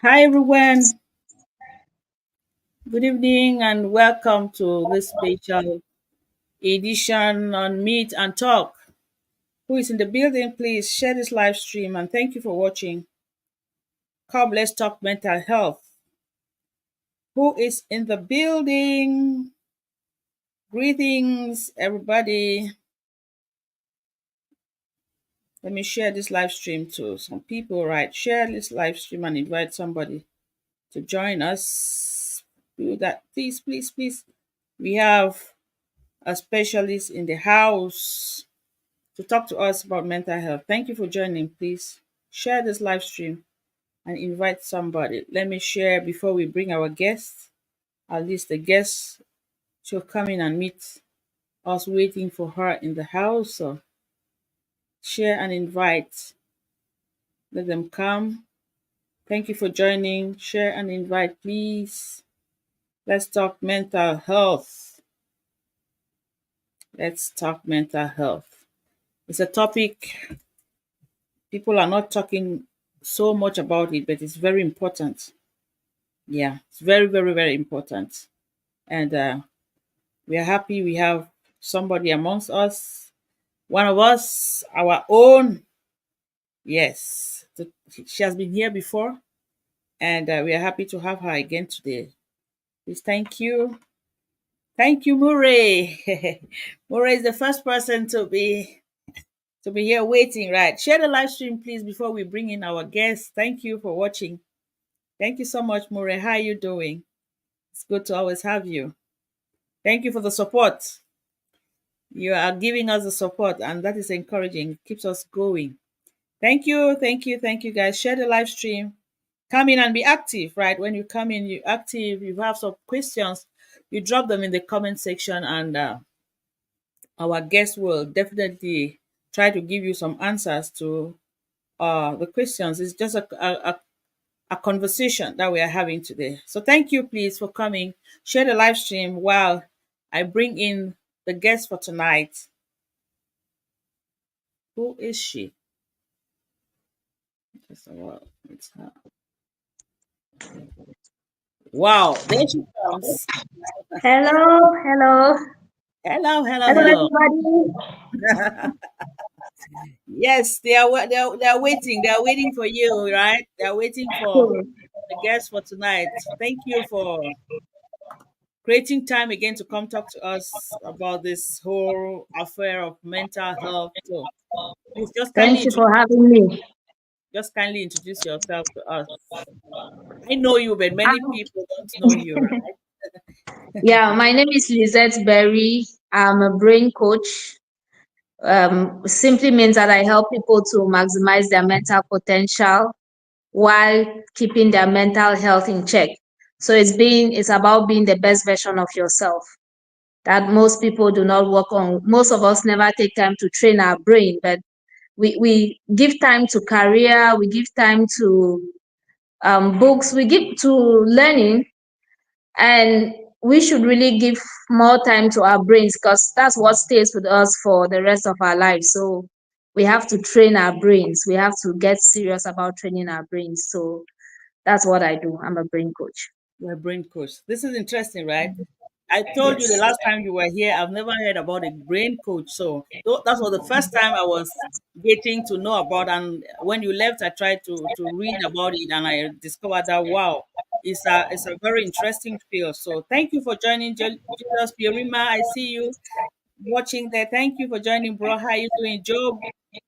Hi everyone, good evening and welcome to this special edition on Meet and Talk. Who is in the building, please share this live stream and thank you for watching. Come, let's talk mental health. Who is in the building? Greetings, everybody. Let me share this live stream to some people, right? Share this live stream and invite somebody to join us. Do that, please, please, please. We have a specialist in the house to talk to us about mental health. Thank you for joining. Please share this live stream and invite somebody. Let me share before we bring our guests. At least the guests she'll come in and meet us waiting for her in the house. So share and invite. Let them come. Thank you for joining. Share and invite, please. Let's talk mental health. Let's talk mental health. It's a topic people are not talking so much about it, but it's very important. Yeah, it's very, very, very important. And we are happy we have somebody amongst us, one of us, our own. Yes, she has been here before, and we are happy to have her again today. Please, thank you. Thank you, Murray. Murray is the first person to be here waiting, right? Share the live stream, please, before we bring in our guests. Thank you for watching. Thank you so much, Murray. How are you doing? It's good to always have you. Thank you for the support. You are giving us the support, and that is encouraging. It keeps us going. Thank you, thank you, thank you, guys. Share the live stream. Come in and be active, right? When you come in, you're active. You have some questions, you drop them in the comment section, and our guests will definitely try to give you some answers to the questions. It's just a conversation that we are having today. So thank you, please, for coming. Share the live stream while I bring in the guest for tonight. Who is she? Just a while. It's her. Wow, there she comes. Hello, hello, Hello, hello, hello, hello. everybody. Yes, they are waiting. They are waiting for you, right? They are waiting for the guest for tonight. Thank you for creating time again to come talk to us about this whole affair of mental health. So please Thank you for having me. just kindly introduce yourself to us. I know you, but many Um, people don't know you, right? yeah, my name is Lizette Berry. I'm a brain coach. Simply means that I help people to maximize their mental potential while keeping their mental health in check. So it's about being the best version of yourself that most people do not work on. Most of us never take time to train our brain, but we give time to career, we give time to books, we give to learning, and we should really give more time to our brains because that's what stays with us for the rest of our lives. So we have to train our brains. We have to get serious about training our brains. So that's what I do. I'm a brain coach. You're a brain coach. This is interesting, right? I told you the Yes. last time you were here, I've never heard about a brain coach. So that was the first time I was getting to know about. And when you left, I tried to read about it, and I discovered that wow, it's a very interesting field. So thank you for joining, Julius Fiorima. I see you watching there. Thank you for joining, bro. How you doing, Job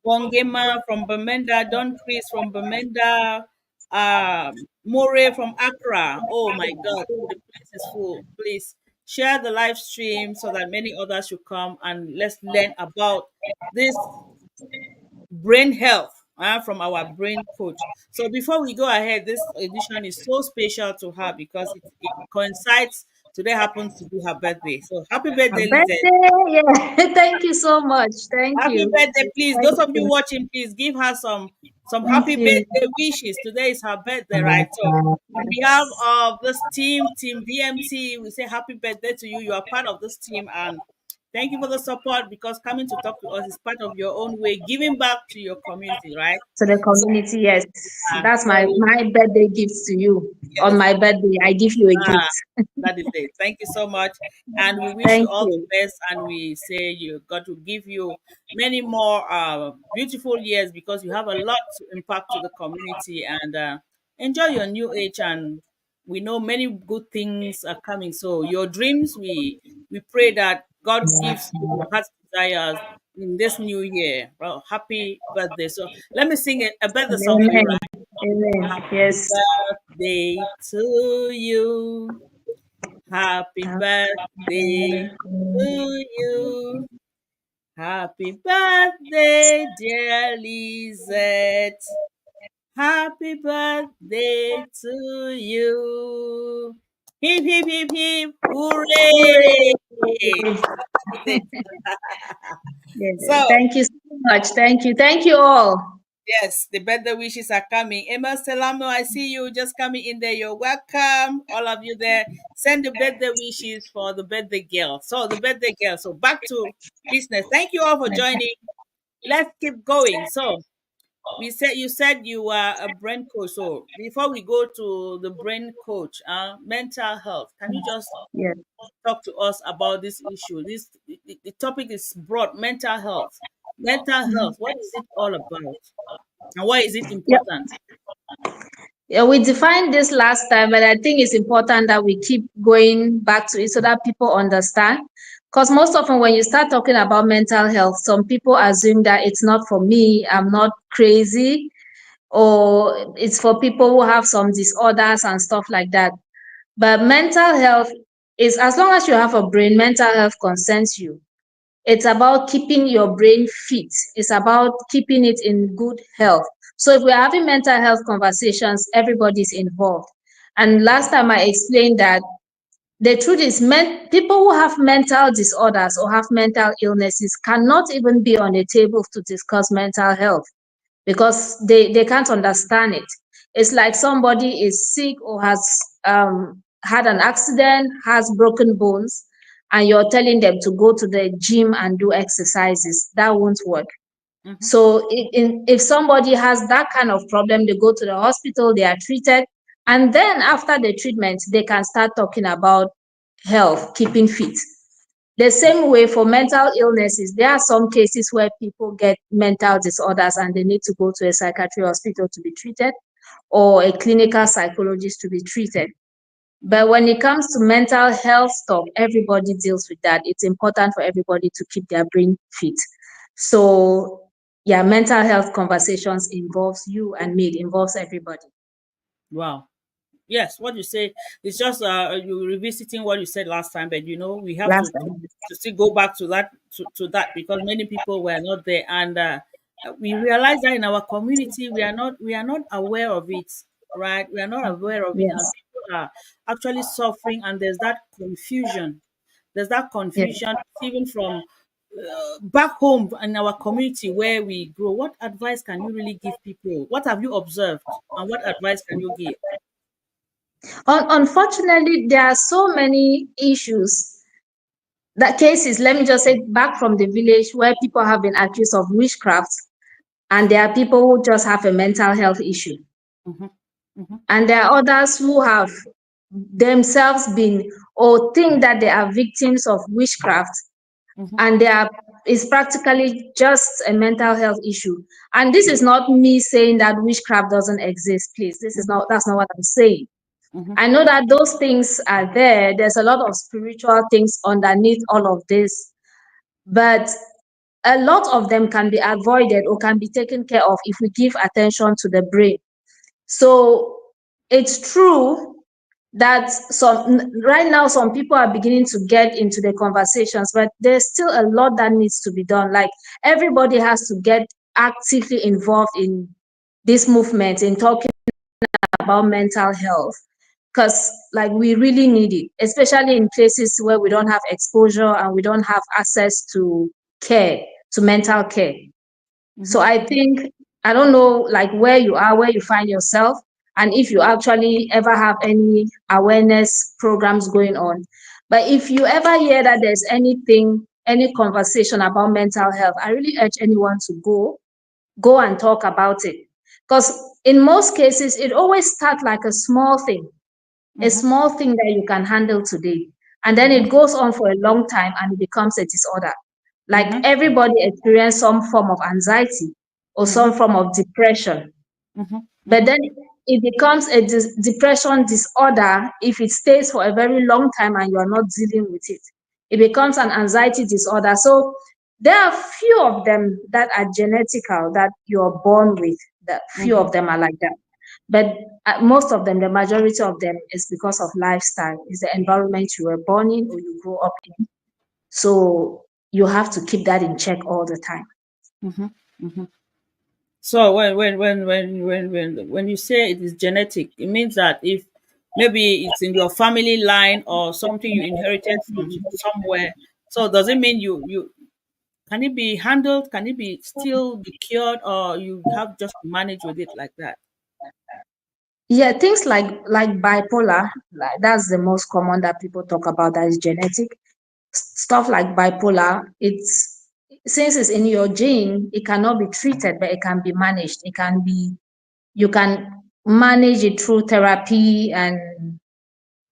Wongema from Bamenda, Don Chris from Bamenda, More from Accra. Oh my God, the place is full. Please share the live stream so that many others should come and let's learn about this brain health from our brain coach. So before we go ahead, this edition is so special to her because it coincides. Today happens to be her birthday. So happy A birthday, Lizette. birthday. Yeah. Thank you so much. Thank Happy you. birthday, please. Thank Those of you you. watching, please give her some Thank happy you. birthday wishes. Today is her birthday, right? So on behalf Yes. of this team, Team DMT, we say happy birthday to you. You are part of this team, and Thank you for the support, because coming to talk to us is part of your own way, giving back to your community, right? To the So, community, yes. That's so my birthday gift to you. On yes, my birthday, I give you a ah, gift. that is it. Thank you so much. And we wish you Thank all the you. best. And we say you God to give you many more beautiful years, because you have a lot to impact to the community. And enjoy your new age. And we know many good things are coming. So your dreams, we pray that God gives you your heart's desires in this new year. Well, happy birthday. So let me sing a birthday song for you, Amen. right? Amen. Happy Yes. birthday to you. Happy birthday to you. Happy birthday, dear Lizette. Happy birthday to you. Hip, hip, hip, hip. Hooray. Hooray. That is it. Yes. So, Thank you so much. Thank you. Thank you all. yes, the birthday wishes are coming. Emma Selamo, I see you just coming in there. You're welcome. All of you there. Send the birthday wishes for the birthday girl. So the birthday girl. So back to business. Thank you all for joining. Let's keep going. So we said you said you were a brain coach. So before we go to the brain coach, mental health, can you just Yes. talk to us about this issue? The topic is broad, mental health. Mental health, what is it all about? And why is it Yeah. important? Yeah, we defined this last time, but I think it's important that we keep going back to it so that people understand. Because most often, when you start talking about mental health, some people assume that it's not for me, I'm not crazy, or it's for people who have some disorders and stuff like that. But mental health is, as long as you have a brain, mental health concerns you. It's about keeping your brain fit. It's about keeping it in good health. So if we're having mental health conversations, everybody's involved. And last time I explained that the truth is, people who have mental disorders or have mental illnesses cannot even be on a table to discuss mental health because they can't understand it. It's like somebody is sick or has had an accident, has broken bones, and you're telling them to go to the gym and do exercises. That won't work. Mm-hmm. So if somebody has that kind of problem, they go to the hospital, they are treated, and then after the treatment, they can start talking about health, keeping fit. The same way for mental illnesses, there are some cases where people get mental disorders and they need to go to a psychiatric hospital to be treated or a clinical psychologist to be treated. But when it comes to mental health stuff, everybody deals with that. It's important for everybody to keep their brain fit. So, yeah, mental health conversations involves you and me. It involves everybody. Wow. Yes, what you say is just you revisiting what you said last time, but we have Last time. to still go back to that because many people were not there, and we realize that in our community we are not aware of it, right? We are not aware of it, and Yes. people are actually suffering, and there's that confusion. There's that Yes. confusion even from back home in our community where we grow. What advice can you really give people? What have you observed, and what advice can you give? Unfortunately, there are so many issues that cases, let me just say, back from the village where people have been accused of witchcraft, and there are people who just have a mental health issue. Mhm, mhm, And there are others who have themselves been or think that they are victims of witchcraft, mhm, and they are is practically just a mental health issue. And this is not me saying that witchcraft doesn't exist, please. mhm, That's not what I'm saying. mhm, I know that those things are there. There's a lot of spiritual things underneath all of this, but a lot of them can be avoided or can be taken care of if we give attention to the brain. So it's true that right now some people are beginning to get into the conversations, but there's still a lot that needs to be done. Like everybody has to get actively involved in this movement in talking about mental health because like we really need it, especially in places where we don't have exposure and we don't have access to care, to mental care. So mhm. I think, I don't know like where you are, where you find yourself, and if you actually ever have any awareness programs going on. But if you ever hear that there's anything any conversation about mental health, I really urge anyone to go and talk about it. Because in most cases, it always starts like a small thing that you can handle today. And then it goes on for a long time and it becomes a disorder. Like everybody experience some form of anxiety or some form of depression. But then it becomes a depression disorder if it stays for a very long time and you are not dealing with it. It becomes an anxiety disorder. So there are few of them that are genetical that you're born with. That few of them are like that. But most of them, the majority of them, is because of lifestyle. Is the environment you were born in or you grew up in. So you have to keep that in check all the time. So when you say it is genetic, it means that if maybe it's in your family line or something you inherited from somewhere. So does it mean you can it be handled? Can it be still be cured, or you have just to manage with it like that? Yeah, things like bipolar, like that's the most common that people talk about that is genetic. Stuff like bipolar, it's since it's in your gene, it cannot be treated, but it can be managed. You can manage it through therapy and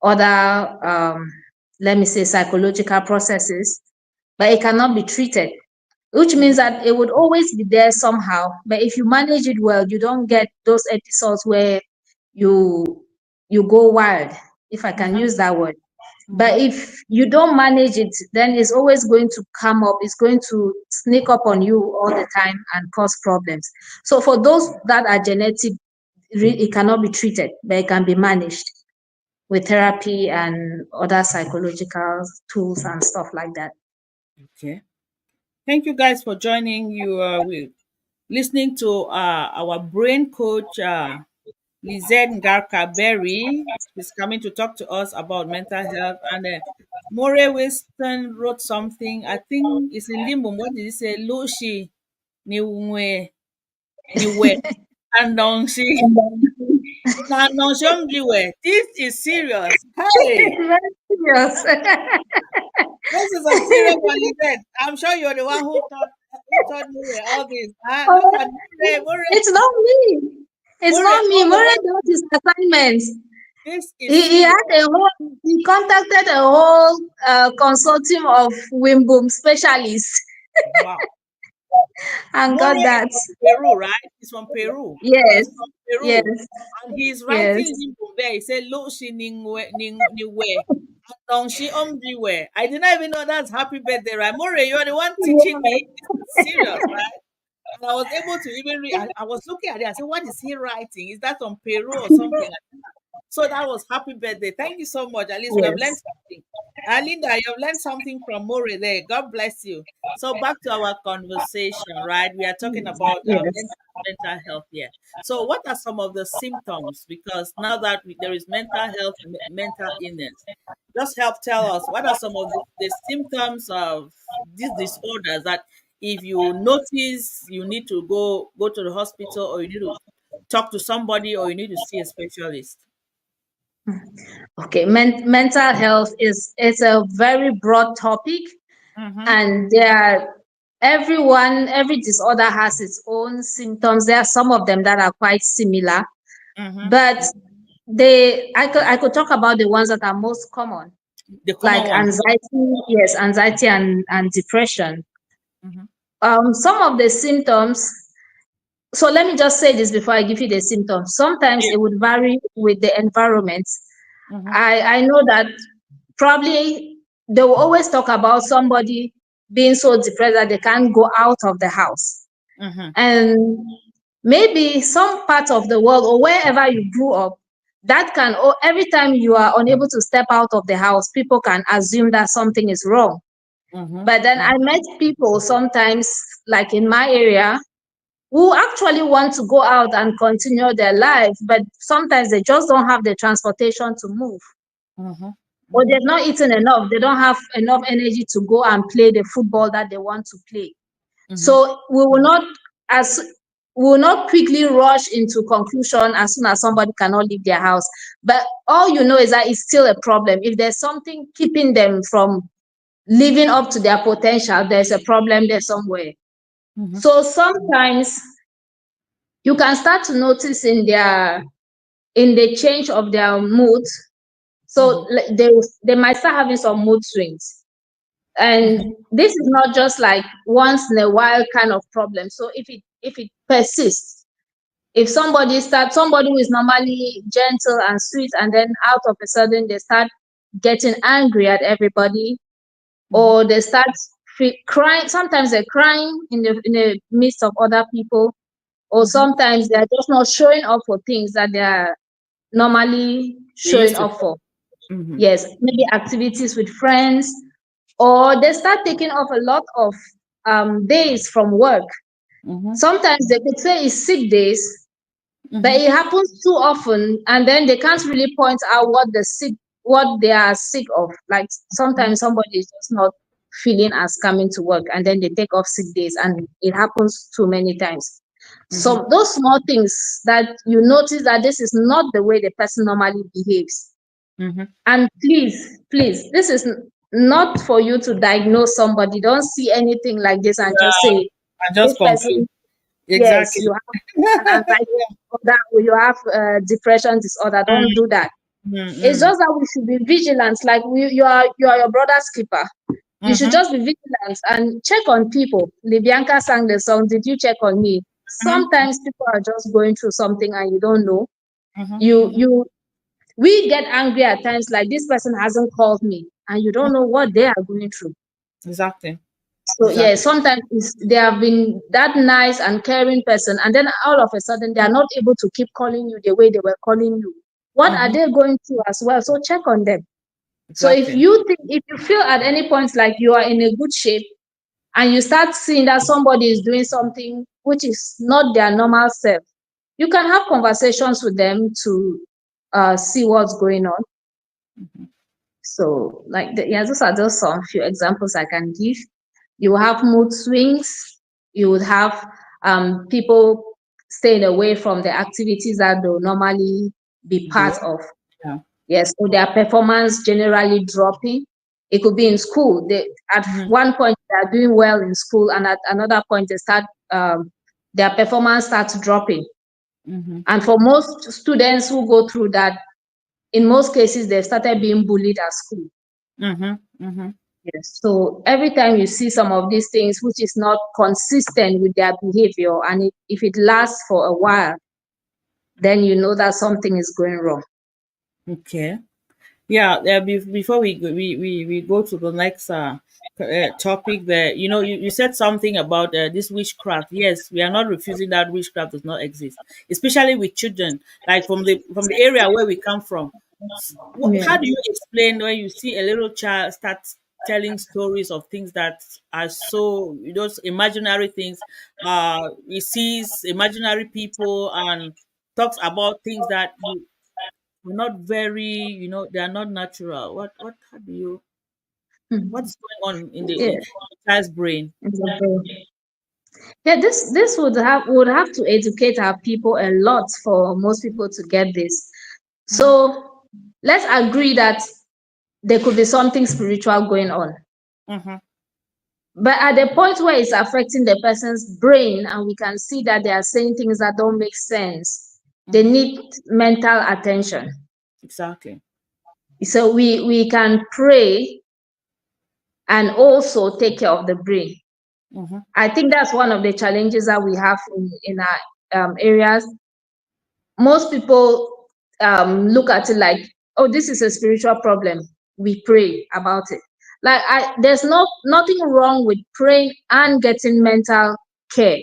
other let me say psychological processes, but it cannot be treated, which means that it would always be there somehow. But if you manage it well, you don't get those episodes where you you go wild, if I can use that word. But if you don't manage it, then it's always going to come up, it's going to sneak up on you all the time and cause problems. So for those that are genetic, it cannot be treated, but it can be managed with therapy and other psychological tools and stuff like that. Okay. Thank you guys for joining. You we listening to our brain coach Lizette Ngarka Berry. She's coming to talk to us about mental health. And Moray Weston wrote something. I think it's in Limbo. What did he say? Lushi niwe niwe anonsi nanonsiomjiwe. This is serious. Hey, Very serious. this is a serious one, Lizette. I'm sure you're the one who taught Moray all this. Look at Moray. Moray. It's not me. It's Moray, not me. all the Murray way. does his assignments. This is He serious. had a whole, he contacted a whole consortium of Wimboom specialists Wow. and More got is that. from Peru, right? He's from Peru. Yes, He's from yes, Peru. And he's yes. writing him from there. He said, Lo shi niwe. Dong shi omjiwe. I did not even know that's happy birthday, right? More, you're the one teaching me. This is serious, right? And I was able to even read. I was looking at it. I said, what is he writing? Is that from Peru or something like that? So that was happy birthday. Thank you so much. At least we have learned Yes, something. Linda, you have learned something from More there. God bless you. So back to our conversation, right? We are talking about yes. mental health here. So what are some of the symptoms? Because now that there is mental health and mental illness, just help tell us what are some of the symptoms of these disorders that if you notice you need to go to the hospital, or you need to talk to somebody, or you need to see a specialist. Okay, mental health is a very broad topic, Mm-hmm. and every disorder has its own symptoms. There are some of them that are quite similar, Mm-hmm. but I could talk about the ones that are most common, The common like one. anxiety, yes, anxiety and depression. Mm-hmm. Some of the symptoms, so let me just say this before I give you the symptoms. Sometimes Yeah. it would vary with the environment. Mm-hmm. I know that probably they will always talk about somebody being so depressed that they can't go out of the house. Mm-hmm. And maybe some part of the world or wherever you grew up, that can, or every time you are unable to step out of the house, people can assume that something is wrong. Mm-hmm. But then I met people sometimes, like in my area, who actually want to go out and continue their life, but sometimes they just don't have the transportation to move, Mm-hmm. or Mm-hmm. they've not eaten enough. They don't have enough energy to go and play the football that they want to play. Mm-hmm. So as we will not quickly rush into conclusion as soon as somebody cannot leave their house. But all you know is that it's still a problem. If there's something keeping them from living up to their potential, there's a problem there somewhere. So sometimes you can start to notice in the change of their mood. So they might start having some mood swings. And this is not just like once in a while kind of problem. So if it persists, if somebody who is normally gentle and sweet, and then out of a sudden they start getting angry at everybody, or they start crying. Sometimes they're crying in the midst of other people, or sometimes they're just not showing up for things that they're normally They used showing to. up for. Yes, maybe activities with friends, or they start taking off a lot of days from work. Sometimes they could say it's sick days, but it happens too often, and then they can't really point out what they are sick of. Like sometimes somebody is just not feeling as coming to work, and then they take off sick days, and it happens too many times. So those small things that you notice that this is not the way the person normally behaves. And please, this is not for you to diagnose somebody. Don't see anything like this and just say I just this conclude. person, yes, Exactly. you have an anxiety disorder, or you have depression disorder. Don't do that. It's just that we should be vigilant. Like you are your brother's keeper. You should just be vigilant and check on people. Libianca sang the song, "Did you check on me?" Sometimes people are just going through something and you don't know. We get angry at times, like this person hasn't called me, and you don't know what they are going through. Exactly. So yeah, sometimes they have been that nice and caring person, and then all of a sudden they are not able to keep calling you the way they were calling you. What are they going through as well? So check on them. So if Exactly. you feel at any point like you are in a good shape, and you start seeing that somebody is doing something which is not their normal self, you can have conversations with them to see what's going on. So, like, yeah, those are just some few examples I can give. You have mood swings. You would have people staying away from the activities that they'll normally be part of. Yeah. Yes, so their performance generally dropping. It could be in school. They at one point they are doing well in school, and at another point they start their performance starts dropping. And for most students who go through that, in most cases they've started being bullied at school. Yes. So every time you see some of these things which is not consistent with their behavior, and if it lasts for a while, then you know that something is going wrong. Okay. Yeah. Before we go to the next topic, there, you said something about this witchcraft. Yes, we are not refusing that witchcraft does not exist, especially with children. Like from the area where we come from. Yeah. How do you explain when you see a little child start telling stories of things that are so those imaginary things? He sees imaginary people and talks about things that are not very, they are not natural. How do you, Mhm. what's going on in Yeah. the child's brain? Yeah, this would have to educate our people a lot for most people to get this. So let's agree that there could be something spiritual going on. Mm-hmm. But at the point where it's affecting the person's brain, and we can see that they are saying things that don't make sense, they need mental attention. Exactly. So we can pray and also take care of the brain. I think that's one of the challenges that we have in our areas. Most people look at it like, oh, this is a spiritual problem. We pray about it. Like there's nothing wrong with praying and getting mental care.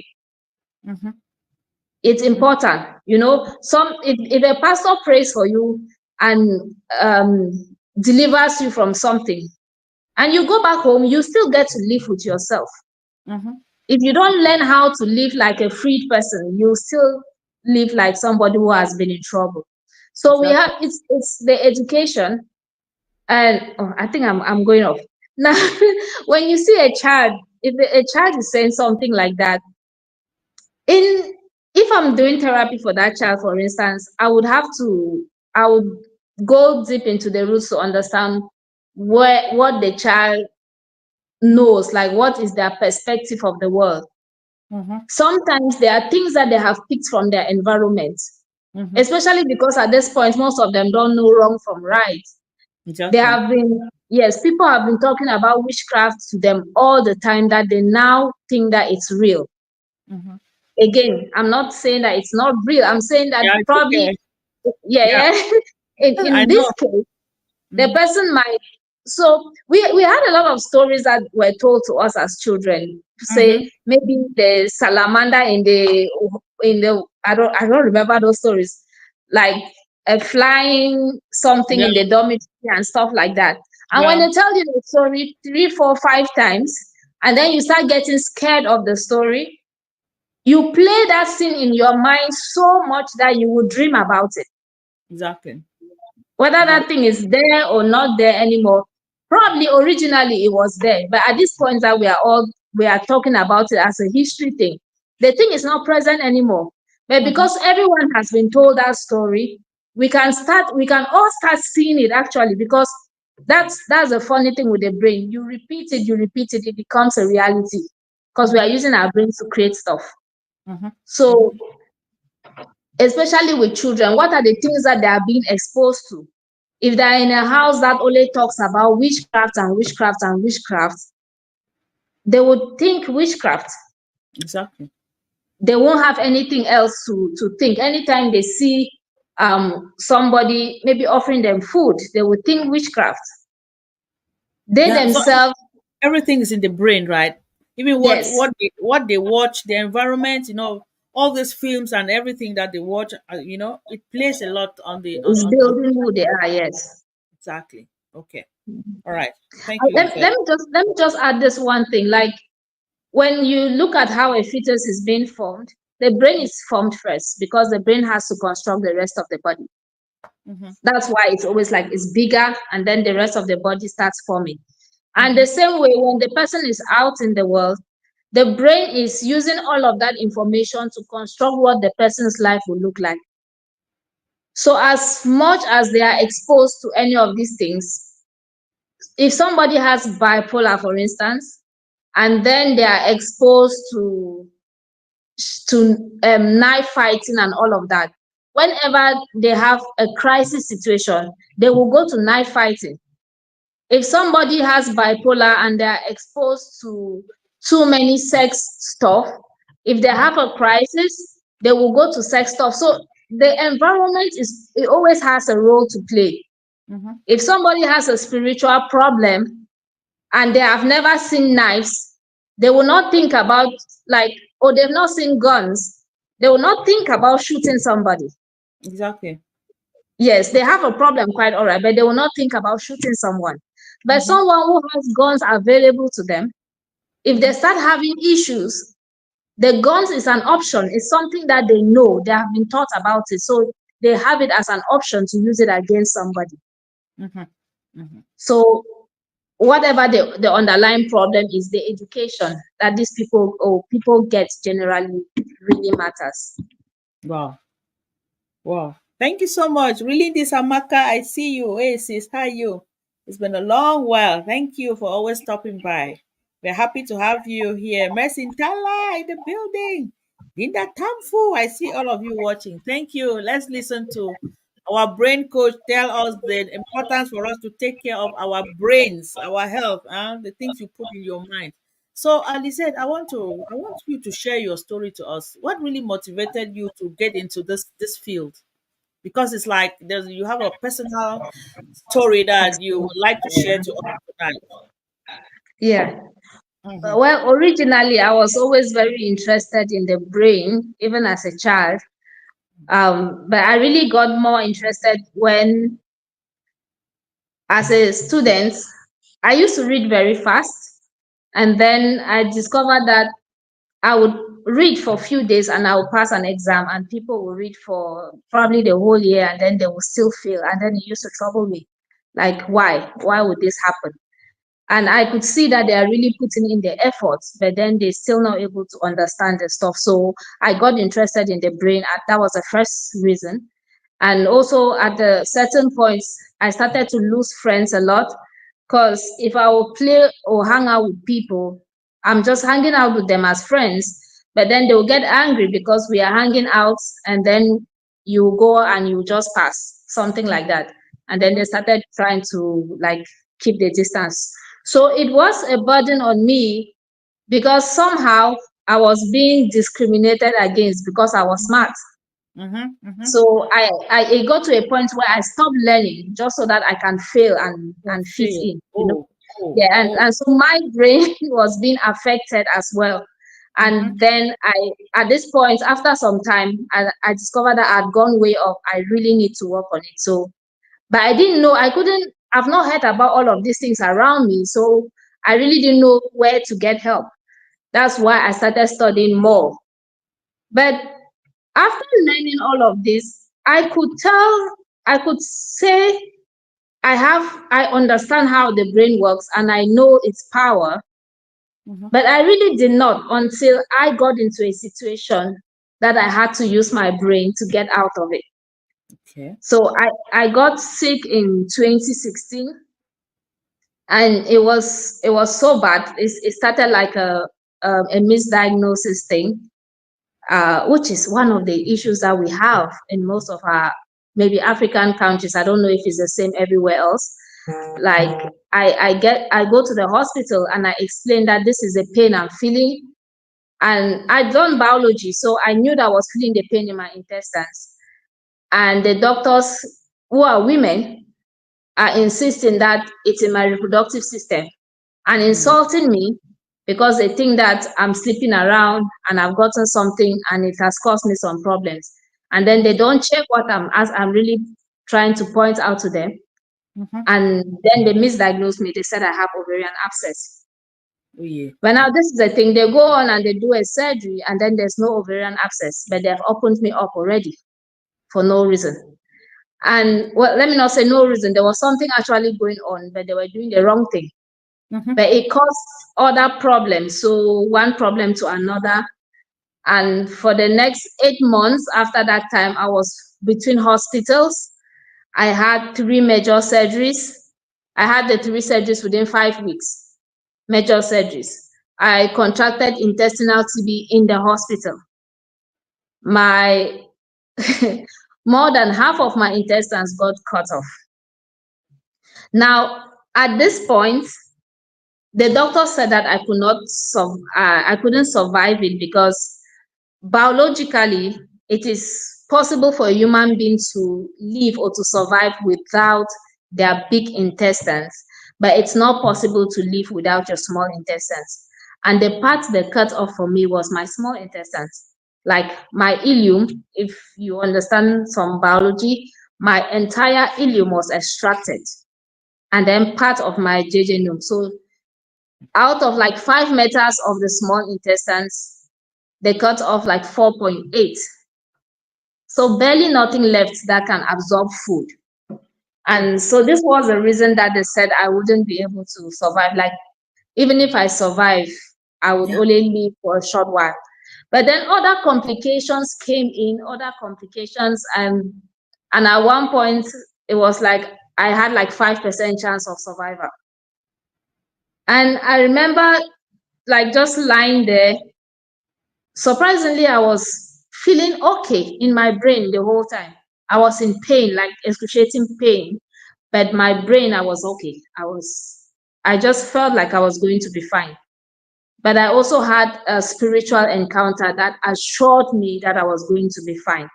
It's important, if a pastor prays for you and delivers you from something, and you go back home, you still get to live with yourself. If you don't learn how to live like a freed person, you still live like somebody who has been in trouble. So we have Exactly. it's the education, and I think I'm going off now. When you see a child, if a child is saying something like that, in if I'm doing therapy for that child, for instance, I would go deep into the roots to understand what the child knows, like what is their perspective of the world. Mm-hmm. Sometimes there are things that they have picked from their environment, Mm-hmm. especially because at this point, most of them don't know wrong from right. They Exactly. have been, yes, people have been talking about witchcraft to them all the time that they now think that it's real. Mm-hmm. Again, I'm not saying that it's not real. I'm saying that Yeah, it's probably, okay. yeah, Yeah, yeah. I In this know. case, the Mm-hmm. person might. So we had a lot of stories that were told to us as children. Mm-hmm. Say maybe the salamander in the I don't remember those stories, like a flying something Yeah, in the dormitory and stuff like that. And when yeah, they tell you the story 3, 4, 5 times, and then you start getting scared of the story, you play that scene in your mind so much that you will dream about it. exactly. Whether that Exactly. thing is there or not there anymore, probably originally it was there, but at this point that we are talking about it as a history thing, the thing is not present anymore. But Mm-hmm. because everyone has been told that story, we can all start seeing it actually, because that's the funny thing with the brain. You repeat it, it becomes a reality, because we Mm-hmm. are using our brains to create stuff. Mm-hmm. So Mm-hmm. especially with children, what are the things that they are being exposed to? If they're in a house that only talks about witchcraft and witchcraft and witchcraft, they would think witchcraft. Exactly. They won't have anything else to think. Anytime they see somebody maybe offering them food, they would think witchcraft. They Yeah. So themselves, everything is in the brain, right? Even yes, what they watch, the environment, all these films and everything that they watch, it plays a lot on the is on building who they are. Yes. exactly. Okay. All right. Thank you, Let Lizette. me just add this one thing. Like when you look at how a fetus is being formed, the brain is formed first because the brain has to construct the rest of the body. Mm-hmm. That's why it's always like it's bigger and then the rest of the body starts forming. And Mm-hmm. the same way, when the person is out in the world, the brain is using all of that information to construct what the person's life will look like. So, as much as they are exposed to any of these things, if somebody has bipolar, for instance, and then they are exposed to knife fighting and all of that, whenever they have a crisis situation, they will go to knife fighting. If somebody has bipolar and they are exposed to too many sex stuff, if they Mm-hmm. have a crisis, they will go to sex stuff. So the environment it always has a role to play. Mm-hmm. If somebody has a spiritual problem and they have never seen knives, they will not think about, like, or they've not seen guns, they will not think about shooting somebody. Exactly. Yes, they have a problem, quite all right, but they will not think about shooting someone. But Mm-hmm. someone who has guns available to them, if they Mm-hmm. start having issues, the guns is an option. It's something that they know. They have been taught about it. So they have it as an option to use it against somebody. Mm-hmm. Mm-hmm. So whatever the underlying problem is, the education that these people get generally really matters. Wow. Wow. Thank you so much. Really, this Amaka, I see you. Hey, sis, how are you? It's been a long while. Thank you for always stopping by. We're happy to have you here. Mercy Tala in the building. Linda Tamfu, I see all of you watching. Thank you. Let's listen to our brain coach tell us the importance for us to take care of our brains, our health, and the things you put in your mind. So, Ali said, I want you to share your story to us. What really motivated you to get into this field? Because it's like you have a personal story that you would like to share to us tonight. Yeah. Mm-hmm. Well, originally I was always very interested in the brain, even as a child. But I really got more interested when, as a student, I used to read very fast. And then I discovered that I would read for a few days and I would pass an exam, and people will read for probably the whole year and then they will still fail. And then it used to trouble me. Like, why? Why would this happen? And I could see that they are really putting in the efforts, but then they're still not able to understand the stuff. So I got interested in the brain. That was the first reason. And also at the certain points, I started to lose friends a lot. Because if I will play or hang out with people, I'm just hanging out with them as friends, but then they'll get angry because we are hanging out and then you go and you just pass, something like that. And then they started trying to like keep the distance. So it was a burden on me because somehow I was being discriminated against because I was smart. So it got to a point where I stopped learning just so that I can fail Don't and fit feel. in, you know. Oh, oh, Yeah, oh. and so my brain was being affected as well. And then at this point, after some time, I discovered that I'd gone way off. I really need to work on it. So, but I didn't know, I've not heard about all of these things around me. So I really didn't know where to get help. That's why I started studying more. But after learning all of this, I could say I understand how the brain works and I know its power, but I really did not until I got into a situation that I had to use my brain to get out of it. Okay. So I got sick in 2016 and it was so bad. It started like a misdiagnosis thing, which is one of the issues that we have in most of our maybe African countries. I don't know if it's the same everywhere else. Like I go to the hospital and I explain that this is a pain I'm feeling. And I'd done biology, so I knew that I was feeling the pain in my intestines. And the doctors, who are women, are insisting that it's in my reproductive system and insulting me because they think that I'm sleeping around and I've gotten something and it has caused me some problems. And then they don't check what I'm really trying to point out to them. And then they misdiagnosed me. They said I have ovarian abscess. Oh, yeah. But now this is the thing, they go on and they do a surgery and then there's no ovarian abscess, but they've opened me up already for no reason. And well, let me not say no reason. There was something actually going on, but they were doing the wrong thing. But it caused other problems. So one problem to another. And for the next 8 months after that time, I was between hospitals. I had 3 major surgeries. I had the 3 surgeries within 5 weeks, major surgeries. I contracted intestinal TB in the hospital. My more than half of my intestines got cut off. Now, at this point, the doctor said that I couldn't survive it because biologically, it is possible for a human being to live or to survive without their big intestines, but it's not possible to live without your small intestines. And the part they cut off for me was my small intestines. Like my ileum, if you understand some biology, my entire ileum was extracted, and then part of my jejunum. So out of like 5 meters of the small intestines, they cut off like 4.8. So barely nothing left that can absorb food. And so this was the reason that they said I wouldn't be able to survive. Like even if I survive, I would only live for a short while. But then other complications came in, other complications, and at one point it was like I had like 5% chance of survival. And I remember like just lying there. Surprisingly, I was feeling okay in my brain the whole time. I was in pain, like excruciating pain, but my brain, I was okay. I just felt like I was going to be fine. But I also had a spiritual encounter that assured me that I was going to be fine.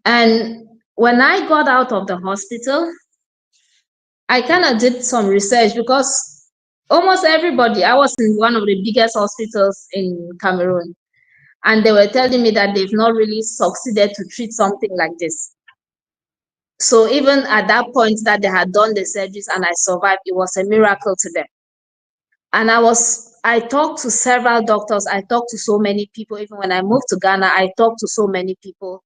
And when I got out of the hospital, I kind of did some research because almost everybody, I was in one of the biggest hospitals in Cameroon, and they were telling me that they've not really succeeded to treat something like this. So even at that point that they had done the surgeries and I survived, it was a miracle to them. And I talked to several doctors. I talked to so many people. Even when I moved to Ghana, I talked to so many people.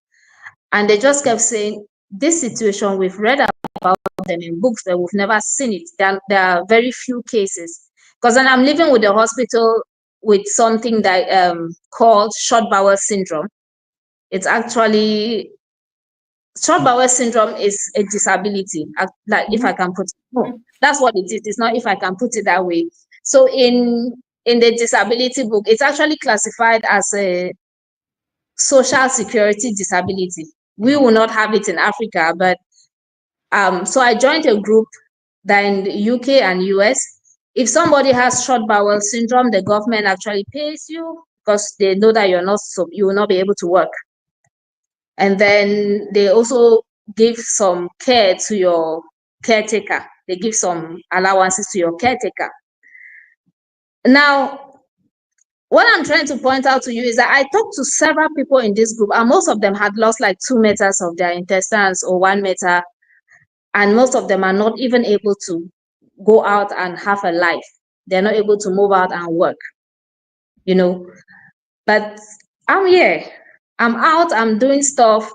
And they just kept saying, this situation, we've read about them in books, but we've never seen it. There are very few cases. Because then I'm living with the hospital with something that called short bowel syndrome. It's actually short bowel syndrome is a disability, like if I Mhm. can put it. No, that's what it is. It's not if I can put it that way. So in the disability book, it's actually classified as a social security disability. We will not have it in Africa, but so I joined a group that in the UK and US, if somebody has short bowel syndrome, the government actually pays you because they know that you will not be able to work. And then they also give some care to your caretaker. They give some allowances to your caretaker. Now, what I'm trying to point out to you is that I talked to several people in this group, and most of them had lost like 2 meters of their intestines or 1 meter, and most of them are not even able to go out and have a life. They're not able to move out and work, you know. But I'm here. I'm out. I'm doing stuff.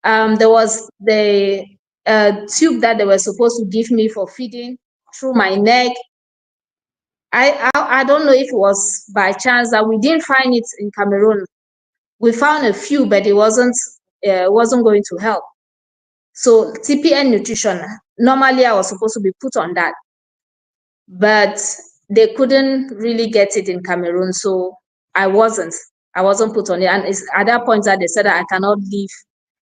There was the tube that they were supposed to give me for feeding through my neck. I don't know if it was by chance that we didn't find it in Cameroon. We found a few, but it wasn't going to help. So TPN nutrition. Normally, I was supposed to be put on that, but they couldn't really get it in Cameroon, so I wasn't. I wasn't put on it, and it's at that point that they said that I cannot live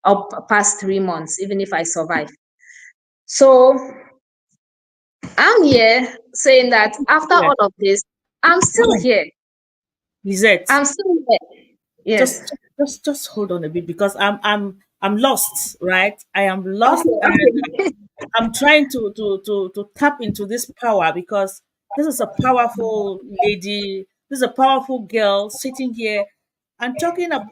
up past 3 months, even if I survive. So I'm here saying that after Yeah. all of this, I'm still here. Lizette, I'm still here. Yes. just hold on a bit because I'm lost, right? I am lost, Okay. and Okay. I'm trying to tap into this power because this is a powerful lady. This is a powerful girl sitting here and talking about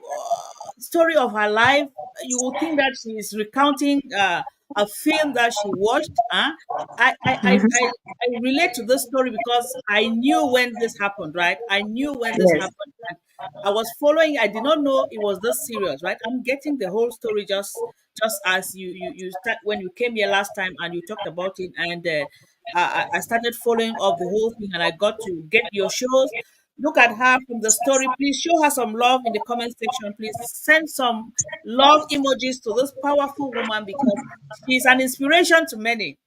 story of her life. You would think that she is recounting a film that she watched. Huh? I, I, I, Mhm. I, I relate to this story because I knew when this happened, right? I knew when this Yes. happened. And I was following. I did not know it was this serious, right? I'm getting the whole story just as you start when you came here last time and you talked about it, and I started following up the whole thing, and I got to get your shows. Look at her from the story. Please show her some love in the comment section. Please send some love emojis to this powerful woman because she's an inspiration to many.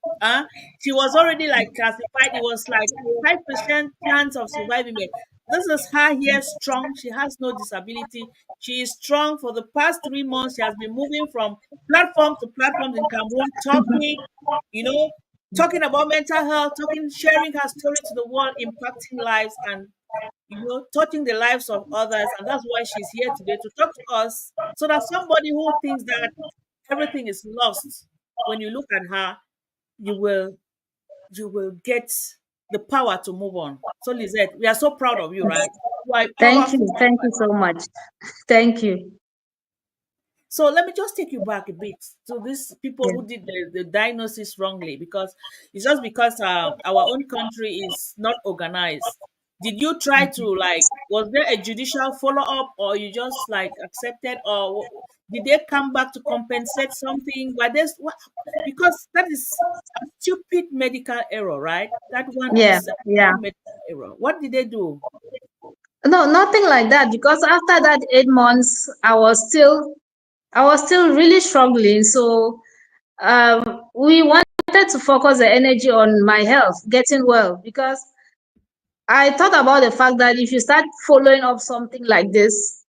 She was already like classified. It was like 5% chance of surviving it. This is her here strong. She has no disability. She is strong. For the past 3 months, she has been moving from platform to platform in Cameroon, you know, talking about mental health, sharing her story to the world, impacting lives, and touching the lives of others. And that's why she's here today to talk to us, so that somebody who thinks that everything is lost, when you look at her, you will get the power to move on. So Lizette, we are so proud of you, right? You are a Thank powerful you. Thank you woman. so much. Thank you. So let me just take you back a bit to these people Yeah. who did the diagnosis wrongly, because it's just because our own country is not organized. Did you try to, like, was there a judicial follow up, or you just like accepted, or did they come back to compensate something? But there's what, because that is a stupid medical error, right? That one Yeah. is a Yeah. stupid medical error. What did they do? No, nothing like that. Because after that 8 months, I was still really struggling. So we wanted to focus the energy on my health, getting well, because I thought about the fact that if you start following up something like this,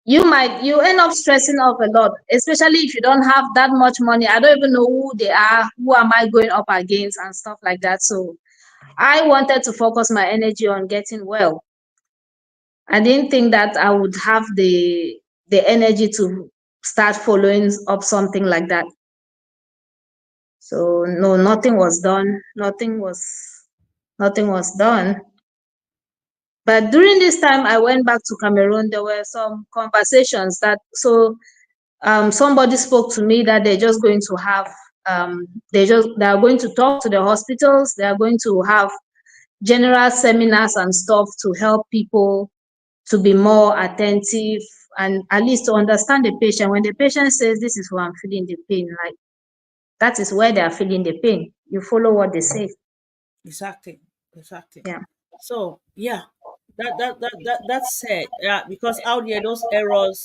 you end up stressing off a lot, especially if you don't have that much money. I don't even know who they are, who am I going up against, and stuff like that. So I wanted to focus my energy on getting well. I didn't think that I would have the energy to start following up something like that. So no, nothing was done. Nothing was done. But during this time I went back to Cameroon, there were some conversations that somebody spoke to me that they're just going to have they are going to talk to the hospitals, they are going to have general seminars and stuff to help people to be more attentive and at least to understand the patient. When the patient says, "This is where I'm feeling the pain," like that is where they are feeling the pain. You follow what they say. Exactly, exactly. Yeah. So yeah, that's said. Yeah, because out there those errors,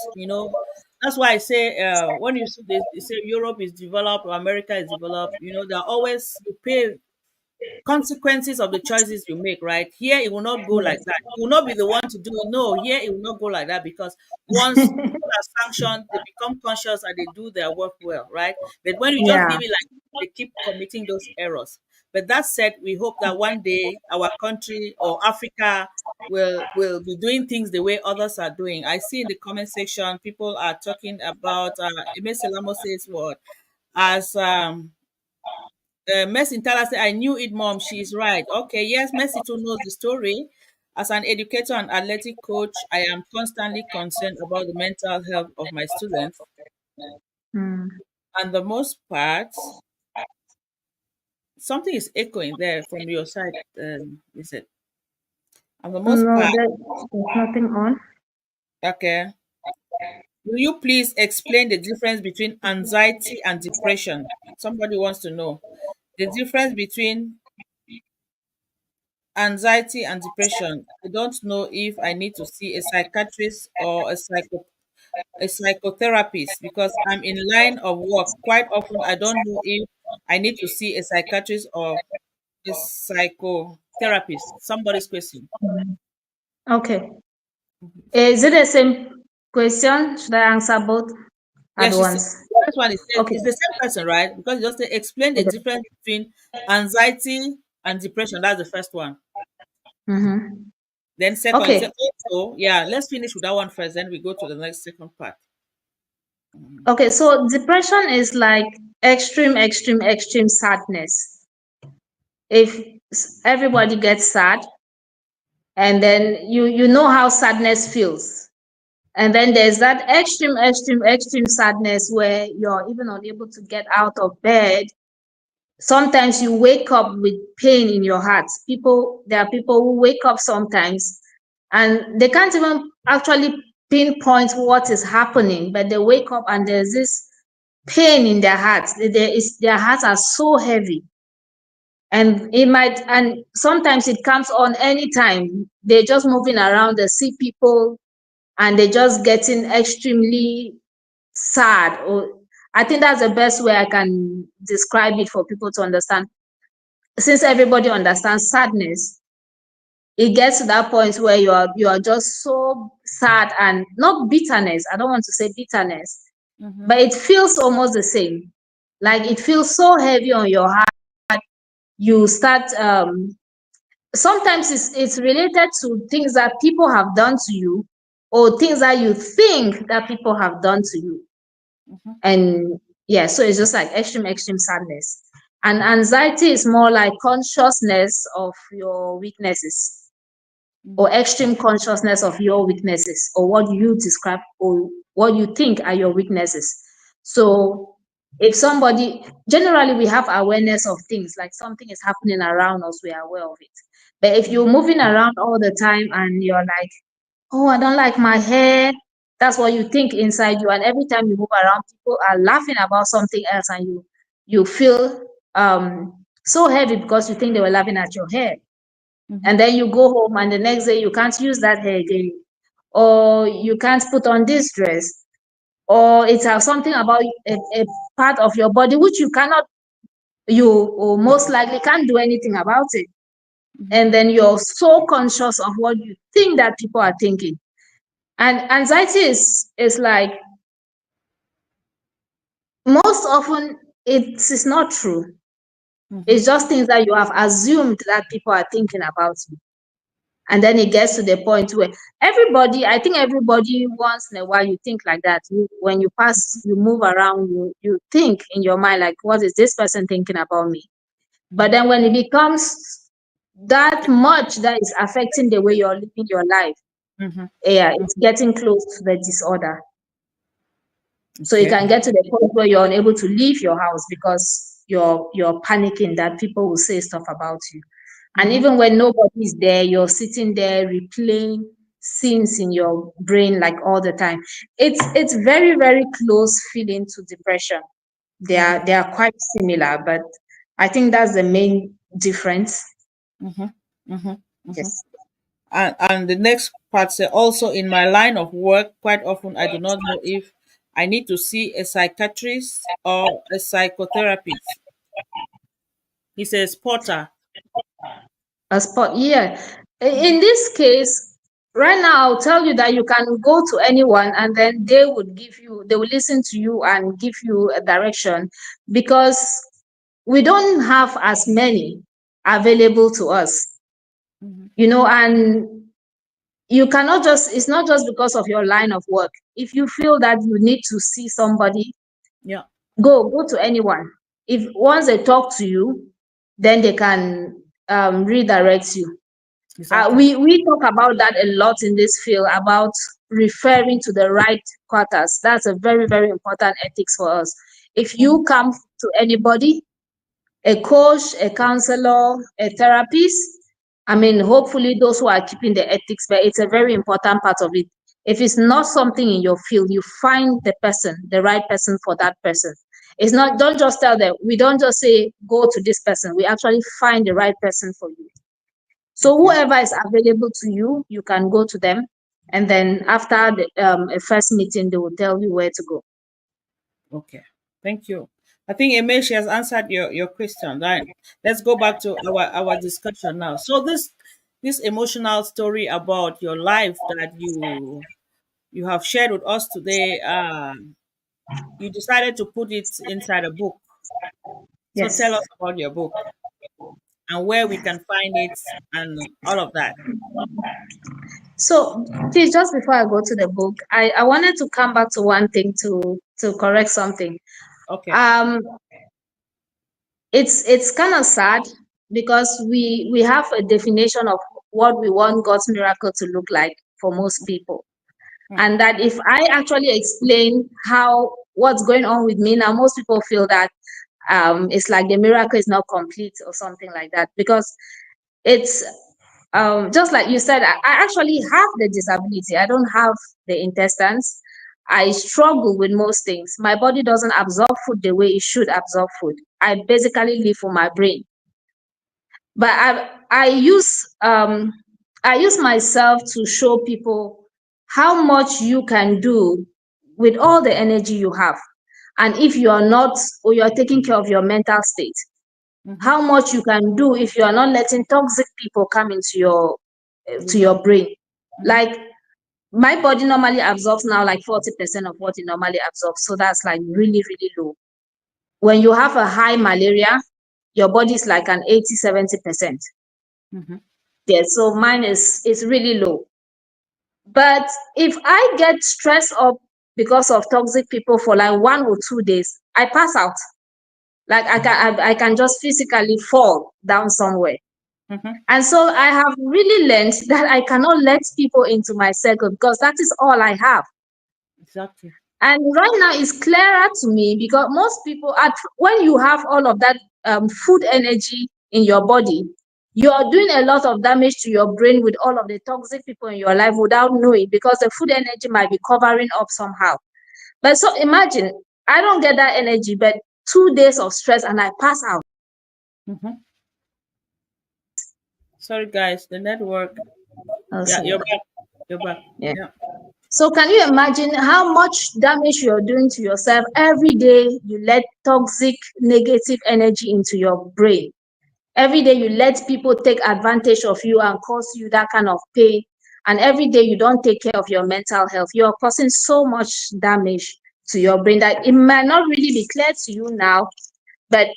That's why I say when you see this, you say Europe is developed or America is developed. You know, they're always you pay consequences of the choices you make, right? Here it will not go like Yes. that. You will not be the one to do it. No, here it will not go like that because once people are sanctioned, they become conscious and they do their work well, right? But when you just Yeah. leave it like they keep committing those errors. But that said, we hope that one day our country or Africa will be doing things the way others are doing. I see in the comment section people are talking about Ime Selamo says what as Mercy Tala said, I knew it, mom. She's right. Okay, yes, Mercy too knows the story. As an educator and athletic coach, I am constantly concerned about the mental health of my students. Mm. And the most part, something is echoing there from your side, is it? And the most No, part, there's nothing on. okay. Will you please explain the difference between anxiety and depression? Somebody wants to know the difference between anxiety and depression. I don't know if I need to see a psychiatrist or a psychotherapist because I'm in line of work. Quite often I don't know if I need to see a psychiatrist or a psychotherapist. Somebody's question. Okay. Is it the same question? Should I answer both Yeah, at she said once? first one is Okay. it's the same person, right? Because you just say, explain the Okay. difference between anxiety and depression. That's the first one. Mm-hmm. Then second, you say Okay. also, yeah, let's finish with that one first, then we go to the next second part. Okay. So depression is like extreme, extreme, extreme sadness. If everybody gets sad, and then you know how sadness feels. And then there's that extreme, extreme, extreme sadness where you're even unable to get out of bed. Sometimes you wake up with pain in your heart. There are people who wake up sometimes and they can't even actually pinpoint what is happening, but they wake up and there's this pain in their hearts. Their hearts are so heavy. And sometimes it comes on anytime. They're just moving around, they see people and they're just getting extremely sad. Or I think that's the best way I can describe it for people to understand. Since everybody understands sadness, it gets to that point where you are just so sad, and not bitterness. I don't want to say bitterness, Mm-hmm, but it feels almost the same. Like it feels so heavy on your heart. You start sometimes it's related to things that people have done to you, or things that you think that people have done to you. mm-hmm, And yeah, so it's just like extreme, extreme sadness. And anxiety is more like consciousness of your weaknesses, or mm-hmm, extreme consciousness of your weaknesses, or what you describe or what you think are your weaknesses. mm-hmm, So if somebody, generally we have awareness of things, like something is happening around us, we are aware of it. But if you're moving around all the time and you're like, oh, I don't like my hair, that's what you think inside you. And every time you move around, people are laughing about something else, and you feel so heavy because you think they were laughing at your hair. mm-hmm, And then you go home and the next day you can't use that hair again, or you can't put on this dress, or it's something about a part of your body which you cannot, you or most likely can't do anything about it. mm-hmm, And then you're so conscious of what you think that people are thinking. And anxiety is like, most often it is not true. mm-hmm, It's just things that you have assumed that people are thinking about you. And then it gets to the point where I think everybody once in a while you think like that. When you pass, you move around, you think in your mind like, what is this person thinking about me? But then when it becomes that much that is affecting the way you're living your life, mm-hmm. yeah, it's getting close to the disorder. So you Okay. can get to the point where you're unable to leave your house because you're panicking that people will say stuff about you. And Mm-hmm, even when nobody is there, you're sitting there replaying scenes in your brain like all the time. It's very, very close feeling to depression. mm-hmm, They are quite similar, but I think that's the main difference. mm-hmm, mm-hmm, mm-hmm. Yes. And the next part say also in my line of work, quite often I do not know if I need to see a psychiatrist or a psychotherapist. He says, Porter. A spot, yeah. In this case, right now, I'll tell you that you can go to anyone and then they will listen to you and give you a direction, because we don't have as many available to us, and you cannot just, it's not just because of your line of work. If you feel that you need to see somebody, Yeah, go to anyone. If once they talk to you, then they can redirect you. exactly. We talk about that a lot in this field, about referring to the right quarters. That's a very, very important ethics for us. If you come to anybody, a coach, a counselor, a therapist, I mean, hopefully those who are keeping the ethics, but it's a very important part of it. If it's not something in your field, you find the person, the right person for that person. It's not, don't just tell them, we don't just say, go to this person. We actually find the right person for you. So Okay. whoever is available to you, you can go to them. And then after the a first meeting, they will tell you where to go. Okay. Thank you. I think Emish has answered your question, right? Let's go back to our discussion now. So this emotional story about your life that you have shared with us today, you decided to put it inside a book. So Yes. tell us about your book and where we can find it and all of that. So, please, just before I go to the book, I wanted to come back to one thing to correct something. Okay. Um, it's kind of sad because we have a definition of what we want God's miracle to look like for most people, and that if I actually explain how what's going on with me now, most people feel that it's like the miracle is not complete or something like that, because it's just like you said, I actually have the disability. I don't have the intestines. I struggle with most things. My body doesn't absorb food the way it should absorb food. I basically live for my brain. But I use myself to show people how much you can do with all the energy you have. And if you are not, or you are taking care of your mental state, Mm-hmm. how much you can do if you are not letting toxic people come into your Your to your brain. brain. Mm-hmm. Like my body normally absorbs now like 40% of what it normally absorbs, so that's like really, really low. When you have a high malaria, your body is like an 80-70%. Mm-hmm. Yeah, so mine is really low. But if I get stressed up because of toxic people for like 1 or 2 days, I pass out. Like I can just physically fall down somewhere. Mm-hmm. And so I have really learned that I cannot let people into my circle, because that is all I have. Exactly. And right now it's clearer to me, because most people are, when you have all of that food energy in your body, you are doing a lot of damage to your brain with all of the toxic people in your life without knowing, because the food energy might be covering up somehow. But so imagine, I don't get that energy, but 2 days of stress and I pass out. Mm-hmm. Sorry, guys, the network. Yeah, Also, you're back. You're back. yeah. Yeah. So can you imagine how much damage you're doing to yourself every day you let toxic negative energy into your brain? Every day you let people take advantage of you and cause you that kind of pain. And every day you don't take care of your mental health. You're causing so much damage to your brain that it might not really be clear to you now, but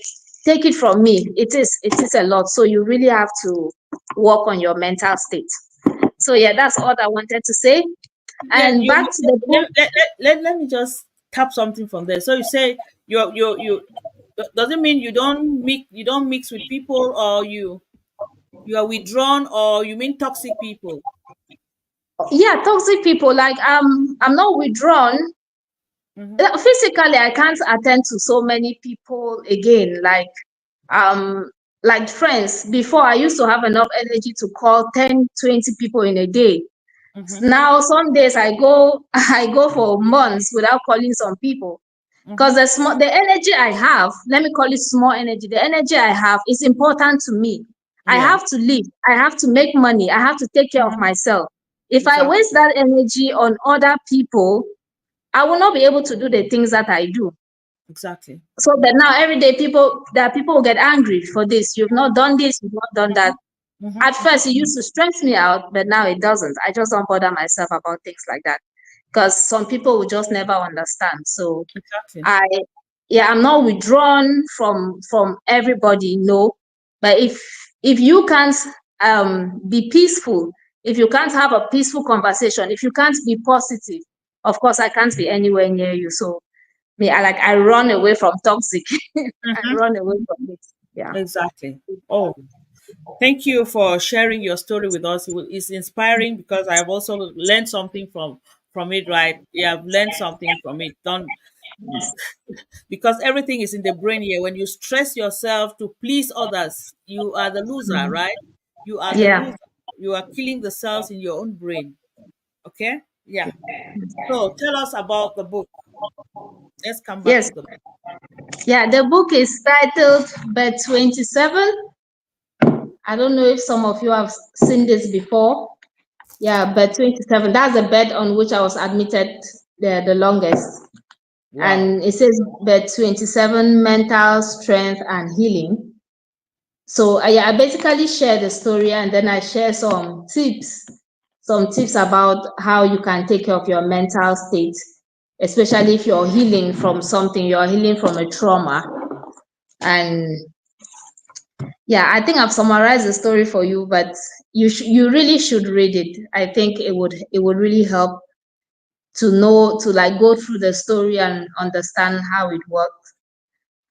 take it from me, it is a lot. So you really have to work on your mental state. So yeah, that's all I wanted to say. Yeah, And back to the book. let me just tap something from there. So you say you does it mean you don't mix with people, or you are withdrawn, or you mean toxic people? Yeah, toxic people, like I'm not withdrawn. Mm-hmm. Physically I can't attend to so many people again, um like friends. Before, I used to have enough energy to call 10, 20 people in a day. Mm-hmm. Now some days I go I go for months without calling some people, Mm-hmm. because the energy I have, let me call it small energy, the energy I have is important to me. I Yeah. have to live, I have to make money, I have to take care of Mm-hmm. myself. If I Exactly. waste that energy on other people, I will not be able to do the things that I do. Exactly. So, but now every day, people will get angry for this. You've not done this. You've not done that. Mm-hmm. At first, it used to stress me out, but now it doesn't. I just don't bother myself about things like that because some people will just never understand. So, Exactly. I, yeah, I'm not withdrawn from everybody. No, but if you can't be peaceful, if you can't have a peaceful conversation, if you can't be positive, of course, I can't be anywhere near you. So, me, I run away from toxic. I Mm-hmm. run away from it. Yeah. Exactly. Oh, thank you for sharing your story with us. It's inspiring because I've also learned something from it. Right? Yeah, I've learned something from it. Don't because everything is in the brain here. When you stress yourself to please others, you are the loser, Mhm. right? You are the Yeah. loser. You are killing the cells in your own brain. Okay? Yeah. So tell us about the book. Let's come back Yes. to the book. Yeah. The book is titled Bed 27. I don't know if some of you have seen this before. Yeah, Bed 27. That's the bed on which I was admitted the longest. Wow. And it says Bed 27, mental strength and healing. So yeah, I basically share the story and then I share some tips about how you can take care of your mental state, especially if you're healing from something, you're healing from a trauma. And yeah, I think I've summarized the story for you, but you really should read it. I think it would really help to know to like go through the story and understand how it works.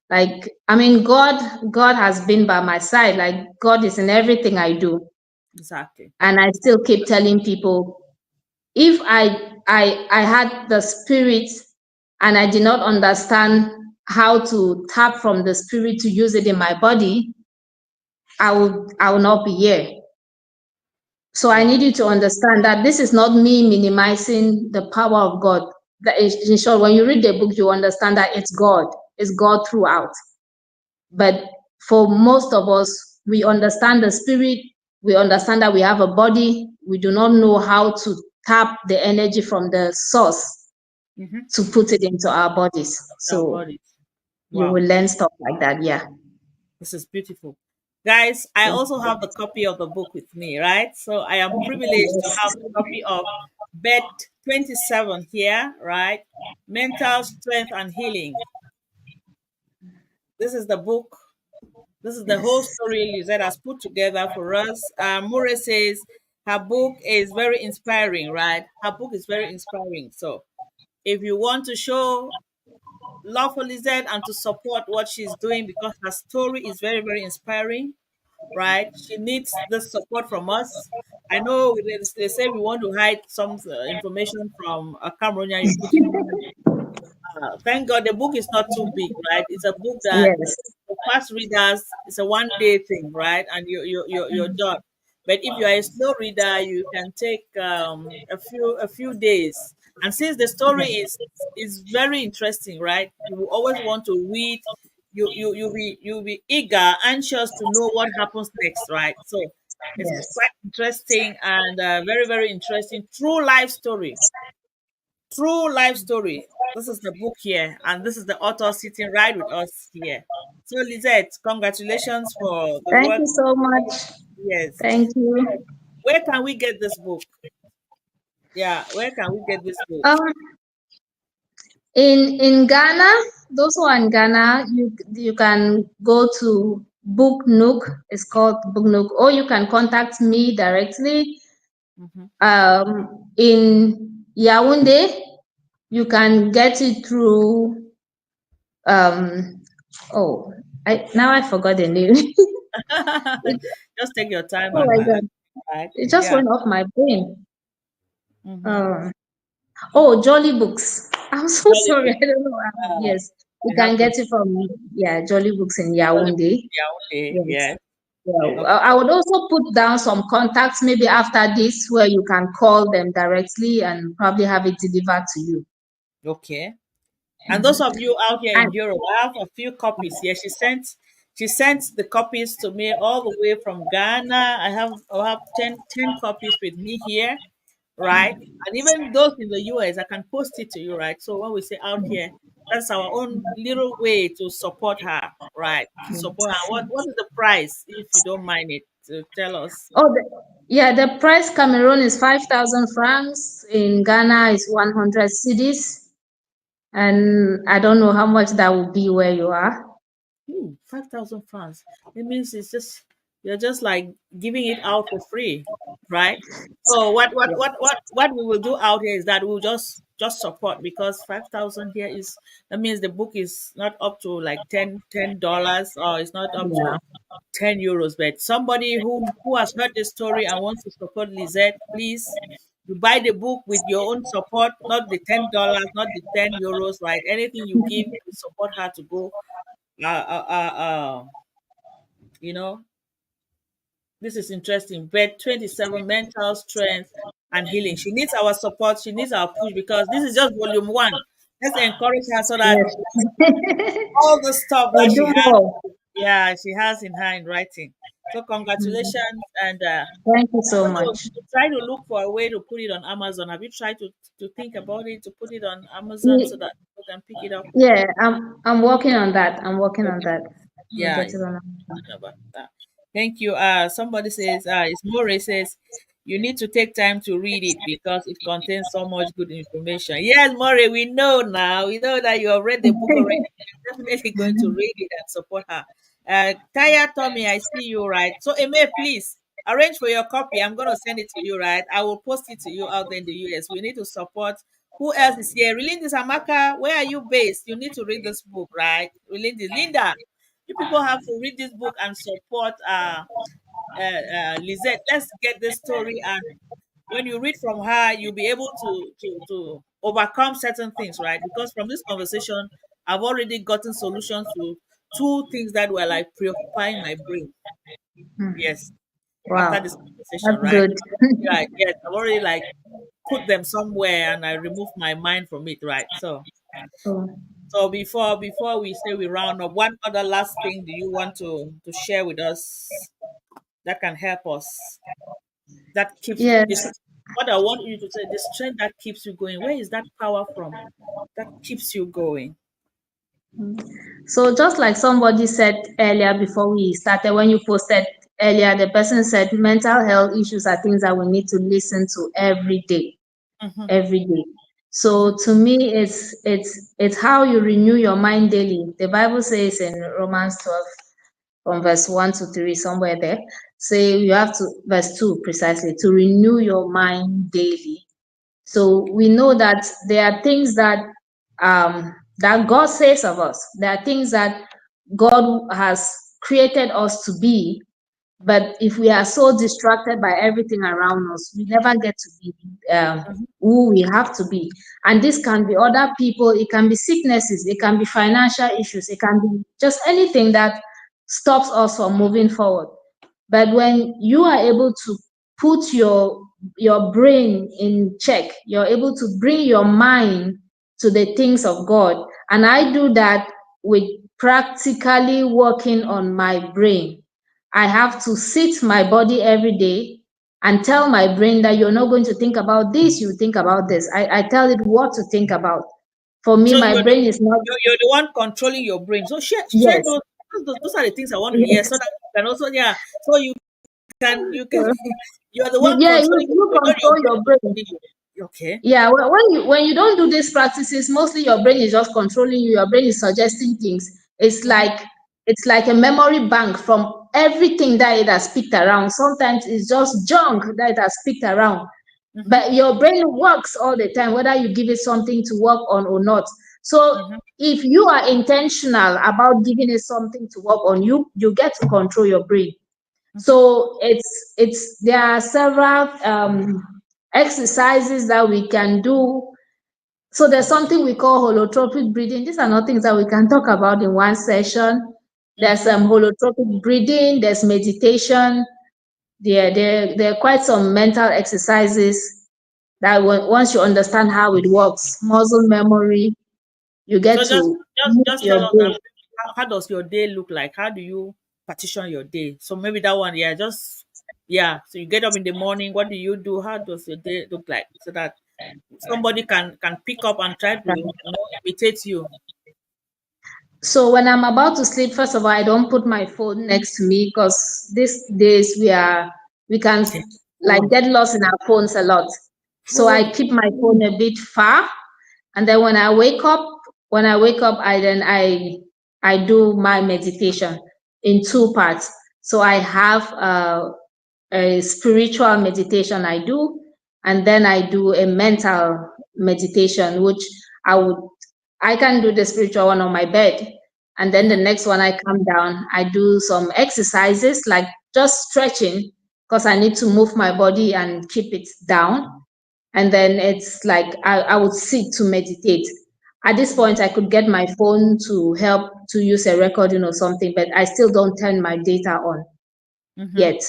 Like, I mean, God has been by my side. Like, God is in everything I do. Exactly. And I still keep telling people, if I had the spirit and I did not understand how to tap from the spirit to use it in my body, I will not be here. So I need Wow. you to understand that this is not me minimizing the power of God. That is, in short, when you read the book, you understand that it's God throughout. But for most of us, we understand the spirit, we understand that we have a body, we do not know how to tap the energy from the source Mm-hmm. to put it into our bodies. Our So bodies. you Wow. will learn stuff like that. Yeah. This is beautiful. Guys, I also have the copy of the book with me, right? So I am privileged to have the copy of Bed 27 here, right? Mental Strength and Healing. This is the book. This is the whole Yes. story Lizette has put together for us. Mure says her book is very inspiring, right? Her book is very inspiring. So if you want to show love for Lizette and to support what she's doing because her story is very, very inspiring, right? She needs the support from us. I know they say we want to hide some information from a Cameroonian. You put it. Thank God the book is not too big, right? It's a book that Yes. for fast readers, it's a 1 day thing, right? And you're done. But if you are a slow reader, you can take a few days. And since the story is very interesting, right? You will always want to read. You'll be eager, anxious to know what happens next, right? So it's Yes. quite interesting and very very interesting. True life story. True life story. This is the book here, and this is the author sitting right with us here. So, Lizette, congratulations for the Thank work. you so much. Yes. Thank you. Where can we get this book? Yeah, where can we get this book? Um, in Ghana, those who are in Ghana, you can go to Book Nook. It's called Book Nook, or you can contact me directly. Mhm. In Yaoundé, you can get it through. Um, oh, I forgot the name. Just take your time Oh and my God, right. it just Yeah. went off my brain. Mm-hmm. Um, oh, Jolly Books. I'm so Jolly sorry. book. I don't know. Yes, you I can have to get it from, yeah, Jolly Books in Jolly book. Yaoundé. Yeah. Okay. Yes. Yes. Yeah. Okay. I would also put down some contacts maybe after this where you can call them directly and probably have it delivered to you. Okay. And those of you out here in And Europe, I have a few copies here. She sent the copies to me all the way from Ghana. I have 10 copies with me here. right? And even those in the US, I can post it to you, right? So when we say out here, that's our own little way to support her, right? To support her. What is the price, if you don't mind it, to tell us? Oh, yeah, the price Cameroon is 5,000 francs. In Ghana is 100 cedis. And I don't know how much that would be where you are. 5,000 francs. It means you're just like giving it out for free, right? So what we will do out here is that we'll just support, because 5,000 here is, that means the book is not up to like $10, or it's not up Yeah. to 10 euros. But somebody who has heard this story and wants to support Lizette, please, you buy the book with your own support, not the $10, not the €10, right? Anything you give to support her to go, uh, uh, uh, uh, you know, this is interesting. Bed 27, mental strength and healing. She needs our support. She needs our push, because this is just volume one. Let's encourage her so that Yes. all the stuff So that she do has, more. yeah, she has in her in writing. So Mhm. congratulations, and Thank you I'm so going much. to try to look for a way to put it on Amazon. Have you tried to think about it, to put it on Amazon so Ye- that people can pick it up? Yeah, I'm working on that. I'm working on Okay. that. We'll Yeah, get it on. about that. Thank you. Somebody says, it's More says, you need to take time to read it because it contains so much good information. Yes, More, we know now. We know that you have read the book already. You're definitely going to read it and support her. Taya Tommy, I see you, right? So, Eme, please arrange for your copy. I'm going to send it to you, right? I will post it to you out there in the US. We need to support. Who else is here? Relindis Amaka, where are you based? You need to read this book, right? Relindis, Linda, you people have to read this book and support Lizette. Let's get this story, and when you read from her, you'll be able to overcome certain things, right? Because from this conversation, I've already gotten solutions to two things that were like preoccupying my brain. Yes, after this Wow, conversation, that's right? good. Right. Yes, I've already like put them somewhere, and I removed my mind from it, right? Oh, So before we say we round up, one other last thing do you want to share with us that can help us? That keeps this. yes. What I want you to say, the strength that keeps you going. Where is that power from? That keeps you going. So just like somebody said earlier before we started, when you posted earlier, the person said mental health issues are things that we need to listen to every day, Mm-hmm, every day. mm-hmm, So to me, it's how you renew your mind daily. The Bible says in Romans 12, from verse 1 to 3, somewhere there, say you have to, verse 2 precisely, to renew your mind daily. So we know that there are things that God says of us. There are things that God has created us to be. But if we are so distracted by everything around us, we never get to be mm-hmm. who we have to be. And this can be other people, it can be sicknesses, it can be financial issues, it can be just anything that stops us from moving forward. But when you are able to put your brain in check, you're able to bring your mind to the things of God. And I do that with practically working on my brain. I have to sit my body every day and tell my brain that you're not going to think about this, you think about this. I tell it what to think about. For me, So my brain is not, you're the one controlling your brain. So share yes. those are the things I want to hear, so Yes. that you can also, yeah. So you can you're the one Yeah, controlling your you brain, not your control brain your brain. controlling you. Okay. Yeah, when you don't do these practices, mostly your brain is just controlling you. Your brain is suggesting things. It's Mm-hmm, like it's like a memory bank from everything that it has picked around. Sometimes it's just junk that it has picked around. mm-hmm, But your brain works all the time, whether you give it something to work on or not. So mm-hmm. if you are intentional about giving it something to work on, you get to control your brain. Mm-hmm. So it's there are several exercises that we can do. So there's something we call holotropic breathing. These are not things that we can talk about in one session. There's Mm-hmm. holotropic breathing, there's meditation, there are quite some mental exercises that once you understand how it works, muscle memory, you get So just to just move just your tell us that, day. how does your day look like? How do you partition your day? So maybe that one, yeah, just Yeah. So you get up in the morning. What do you do? How does your day look like? So that somebody can pick up and try to imitate you. So when I'm about to sleep, first of all, I don't put my phone next to me because these days we can like Phone. get lost in our phones a lot. So I True. keep my phone a bit far, and then when I wake up, I do my meditation in two parts. So I have a spiritual meditation I do, and then I do a mental meditation, which I would I can do the spiritual one on my bed. And then the Mm-hmm. next one I come down, I do some exercises like just stretching because I need to move my body and keep it down. And then it's like I would sit to meditate. At this point, I could get my phone to help to use a recording or something, but I still don't turn my data on Mm-hmm. yet.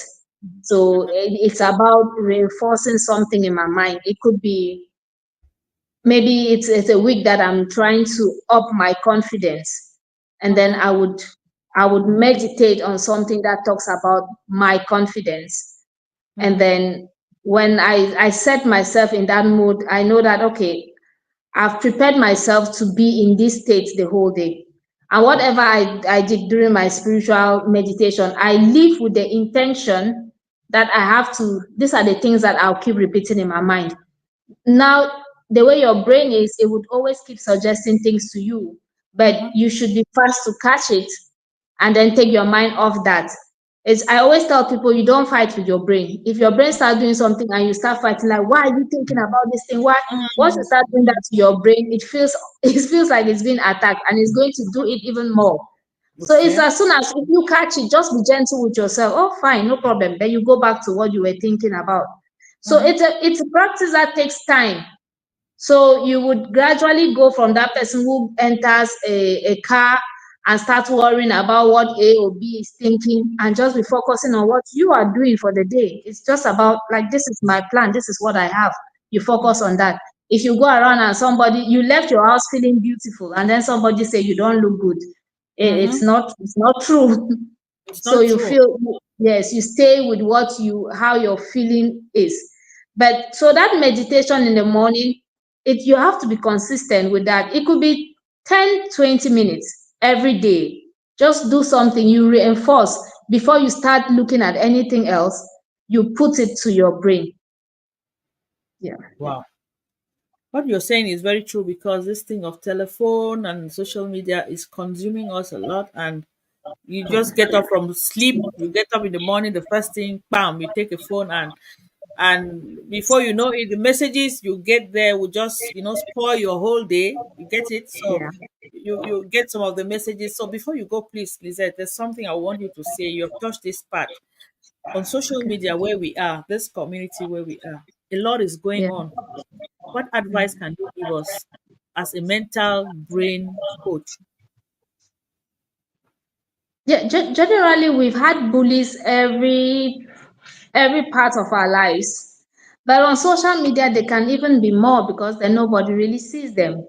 So it's about reinforcing something in my mind. It could be maybe it's a week that I'm trying to up my confidence, and then Mm-hmm. I would meditate on something that talks about my confidence. And Mm-hmm. then when I set myself in that mood, I know that okay, I've prepared myself to be in this state the whole day. And whatever I did during my spiritual meditation, I live with the intention that I have to, these are the things that I'll keep repeating in my mind. Now, the way your brain is, it would always keep suggesting things to you, but Mm-hmm. you should be fast to catch it and then take your mind off that. It's, I always tell people you don't fight with your brain. If your brain starts doing something and you start fighting, like, why are you thinking about this thing? Why? Once you start doing that to your brain, it feels it feels like it's being attacked and it's going to do it even more. So it's Okay. as soon as if you catch it, just be gentle with yourself. Oh, fine, no problem. Then you go back to what you were thinking about. So Mm-hmm. it's a practice that takes time. So you would gradually go from that person who enters a car and start worrying about what A or B is thinking and just be focusing on what you are doing for the day. It's just about like, this is my plan, this is what I have. You focus Mm-hmm. on that. If you go around and somebody, you left your house feeling beautiful and then somebody say you don't look good, Mm-hmm. it's not true. It's So not you true. feel, yes, you stay with what you, how your feeling is. But so that meditation in the morning, it, you have to be consistent with that. It could be 10-20 minutes every day. Just do something you reinforce before you start looking at anything else. You put it to your brain. Yeah. Wow. What you're saying is very true because this thing of telephone and social media is consuming us a lot, and you just get up from sleep, you get up in the morning, the first thing, bam, you take a phone, and before you know it, the messages you get there will just spoil your whole day. You get it? So Yeah. you get some of the messages. So before you go, please, Lizette, there's something I want you to say. You have touched this part on social media where we are, this community where we are. A lot is going Yeah. on. What advice can you give us as a mental brain coach? Yeah. Generally, we've had bullies every part of our lives. But on social media, they can even be more because then nobody really sees them.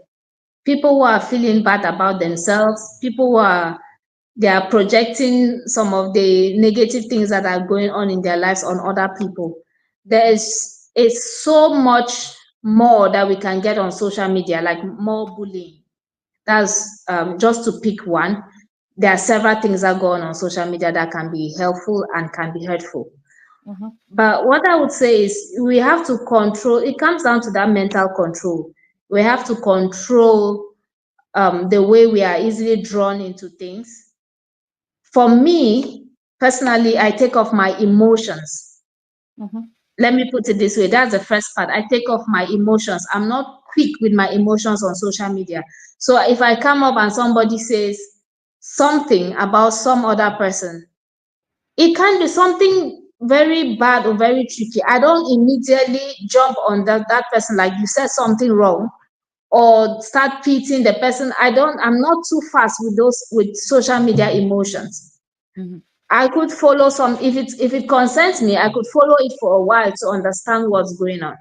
People who are feeling bad about themselves, people who are they are projecting some of the negative things that are going on in their lives on other people. There is it's so much more that we can get on social media, like more bullying. That's just to pick one. There are several things that go on social media that can be helpful and can be hurtful. Mm-hmm. But what I would say is we have to control, it comes down to that mental control. We have to control the way we are easily drawn into things. For me, personally, I take off my emotions. Mm-hmm. Let me put it this way. That's the first part. I take off my emotions. I'm not quick with my emotions on social media. So if I come up and somebody says something about some other person, it can be something very bad or very tricky. I don't immediately jump on that person like you said something wrong or start pitying the person. I'm not too fast with those with social media emotions. Mm-hmm. I could follow some if it concerns me, I could follow it for a while to understand what's going on.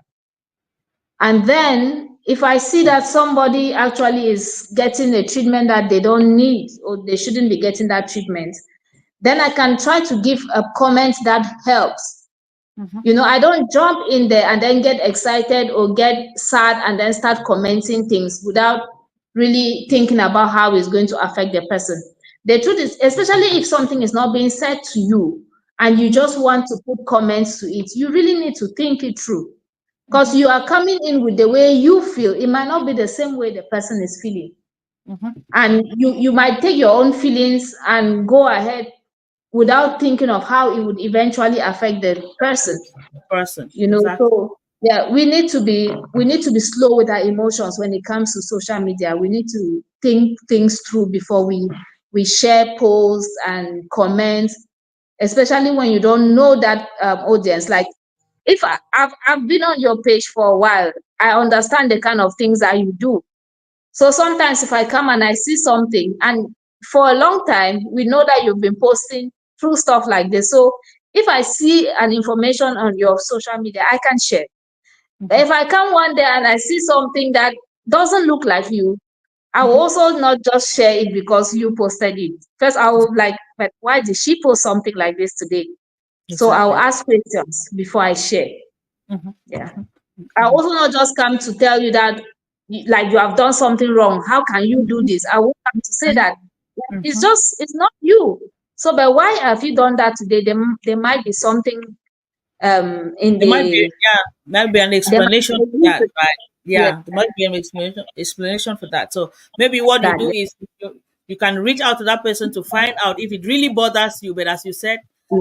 And then if I see that somebody actually is getting a treatment that they don't need or they shouldn't be getting that treatment, then I can try to give a comment that helps. You know, I don't jump in there and then get excited or get sad and then start commenting things without really thinking about how it's going to affect the person. The truth is, especially if something is not being said to you and you just want to put comments to it, you really need to think it through. Because you are coming in with the way you feel. It might not be the same way the person is feeling. And you might take your own feelings and go ahead without thinking of how it would eventually affect the person. Person, You know, exactly. so yeah, we need to be slow with our emotions when it comes to social media. We need to think things through before we share posts and comments, especially when you don't know that audience. Like, if I've been on your page for a while, I understand the kind of things that you do. So sometimes if I come and I see something, and for a long time, we know that you've been posting through stuff like this. So if I see an information on your social media, I can share. But if I come one day and I see something that doesn't look like you, I will also not just share it because you posted it. First, I will like, but why did she post something like this today? So I will Exactly. ask questions before I share. Mhm. Yeah. I also not just come to tell you that like you have done something wrong. How can you do this? I will come to say that it's not you. So, but why have you done that today? There might be something in There might be, the yeah, might be an there might explanation be a for that, reason. right? Yes, Yeah, there might be an explanation for that. So maybe what you that do is you can reach out to that person to find out if it really bothers you. But as you said,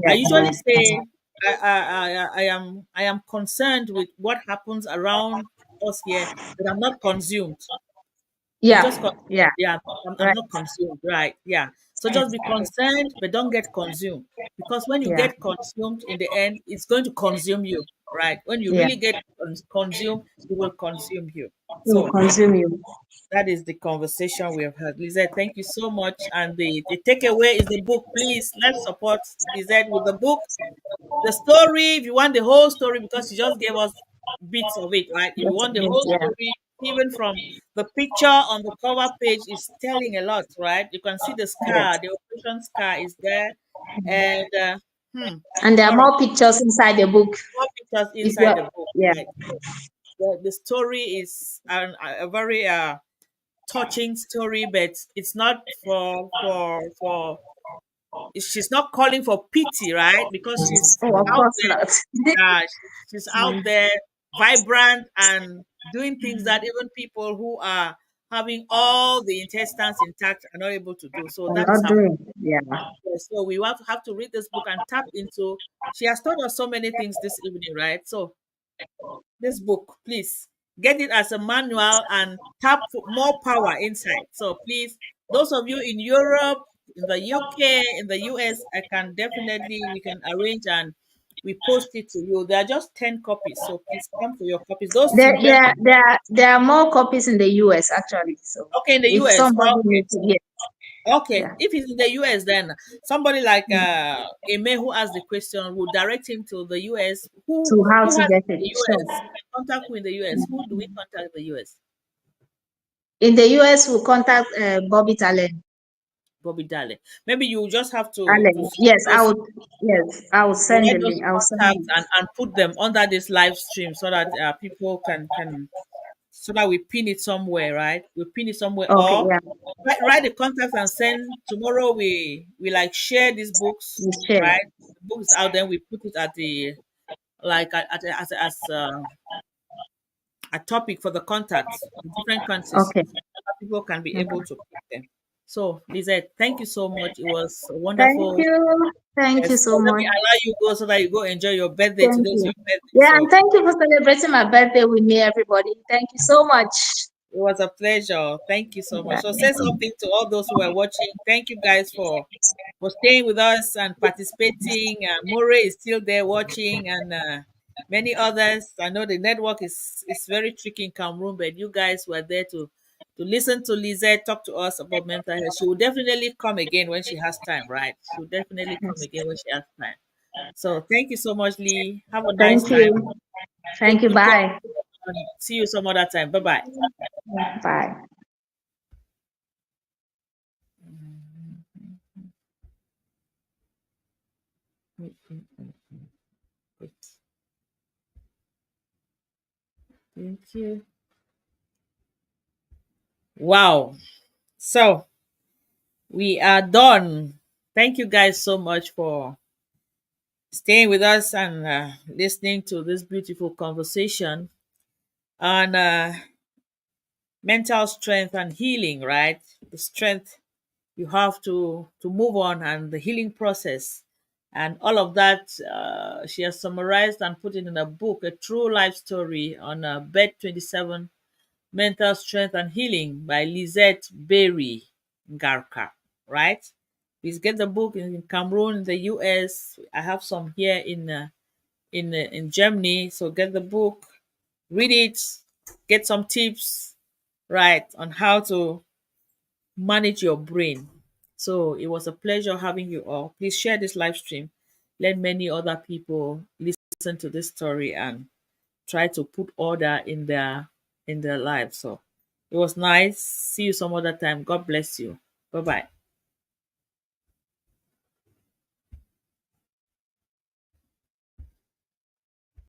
I usually yes, say I am concerned with what happens around us here, but I'm not consumed. I'm just yeah, yeah, yeah, I'm right, not consumed, right? Yeah. So just be yes, concerned, but don't get consumed. Because when you yeah, get consumed in the end, it's going to consume you, right? When you yeah. really get consumed, it will consume you. It will So consume you. that is the conversation we have had. Lizette, thank you so much. And the takeaway is the book. Please let's support Lizette with the book. The story, if you want the whole story, because she just gave us bits of it, right? If you Yes, want the yes, whole yeah, story, even from the picture on the cover page is telling a lot, right? You can see the scar, yes. the operation scar is there, and And there are more of more pictures inside the book. more pictures If inside you're, the book, yeah, right? So the story is a very touching story, but it's not for she's not calling for pity, right? Because she's oh, of out course there. not. Yeah, she's out there vibrant and doing things that even people who are having all the intestines intact are not able to do. So I'm that is not her. doing. Yeah. So we have to read this book and tap into. She has taught us so many things this evening, right? So this book, please get it as a manual and tap for more power inside. So please, those of you in Europe, in the UK, in the US, I can definitely we can arrange and we post it to you. There are just 10 copies, so please come for your copies. Those There, in Germany, yeah, there are more copies in the US actually. So okay, in the if US, somebody okay. needs to, yeah, Okay, yeah. if he's in the US, then somebody like Eme who asked the question will direct him to the US. To how Who to has get in it. the Sure. US? We can contact who in the US. Who do we contact in the US? In the US, we'll contact Bobby Talent. Bobby Dale. Maybe you just have to Allen. send Yes, I those would. Yes, I will send write the those link. I will send contacts it. and put them under this live stream so that people can so that we pin it somewhere, right? We pin it somewhere Okay, or yeah, write the contacts and send tomorrow we like share these books, we share. right? The books out there, we put it at the like as a topic for the contacts in different countries Okay. so that people can be able Okay. to pick them. So Lizette, thank you so much. It was a Thank wonderful. you. Thank you Yes, so so let me much. allow you go so that you go enjoy your birthday. Thank Today's you. your birthday. Yeah, and So thank you for celebrating my birthday with me, everybody. Thank you so much. it was a pleasure. Thank you so much. Yeah. So say something to all those who are watching. Thank you guys for staying with us and participating. More is still there watching and many others. I know the network is very tricky in Cameroon, but you guys were there to listen to Lizette talk to us about mental health. She will definitely come again when she has time, right? She will definitely come Yes. again when she has time. So thank you so much, Lee. Have a nice Thank time. you. Thank Take you. good care. Bye. And see you some other time. Bye bye. Bye. Wait. Thank you. Wow. So we are done. Thank you guys so much for staying with us and listening to this beautiful conversation on mental strength and healing, right? The strength you have to move on and the healing process and all of that. She has summarized and put it in a book, a true life story on Bed 27, Mental Strength and Healing by Lizette Berry Ngarka, right? Please get the book in Cameroon, in the US. I have some here in Germany. So get the book, read it, get some tips, right, on how to manage your brain. So it was a pleasure having you all. Please share this live stream. Let many other people listen to this story and try to put order in their lives. So it was nice. See you some other time. God bless you. Bye bye.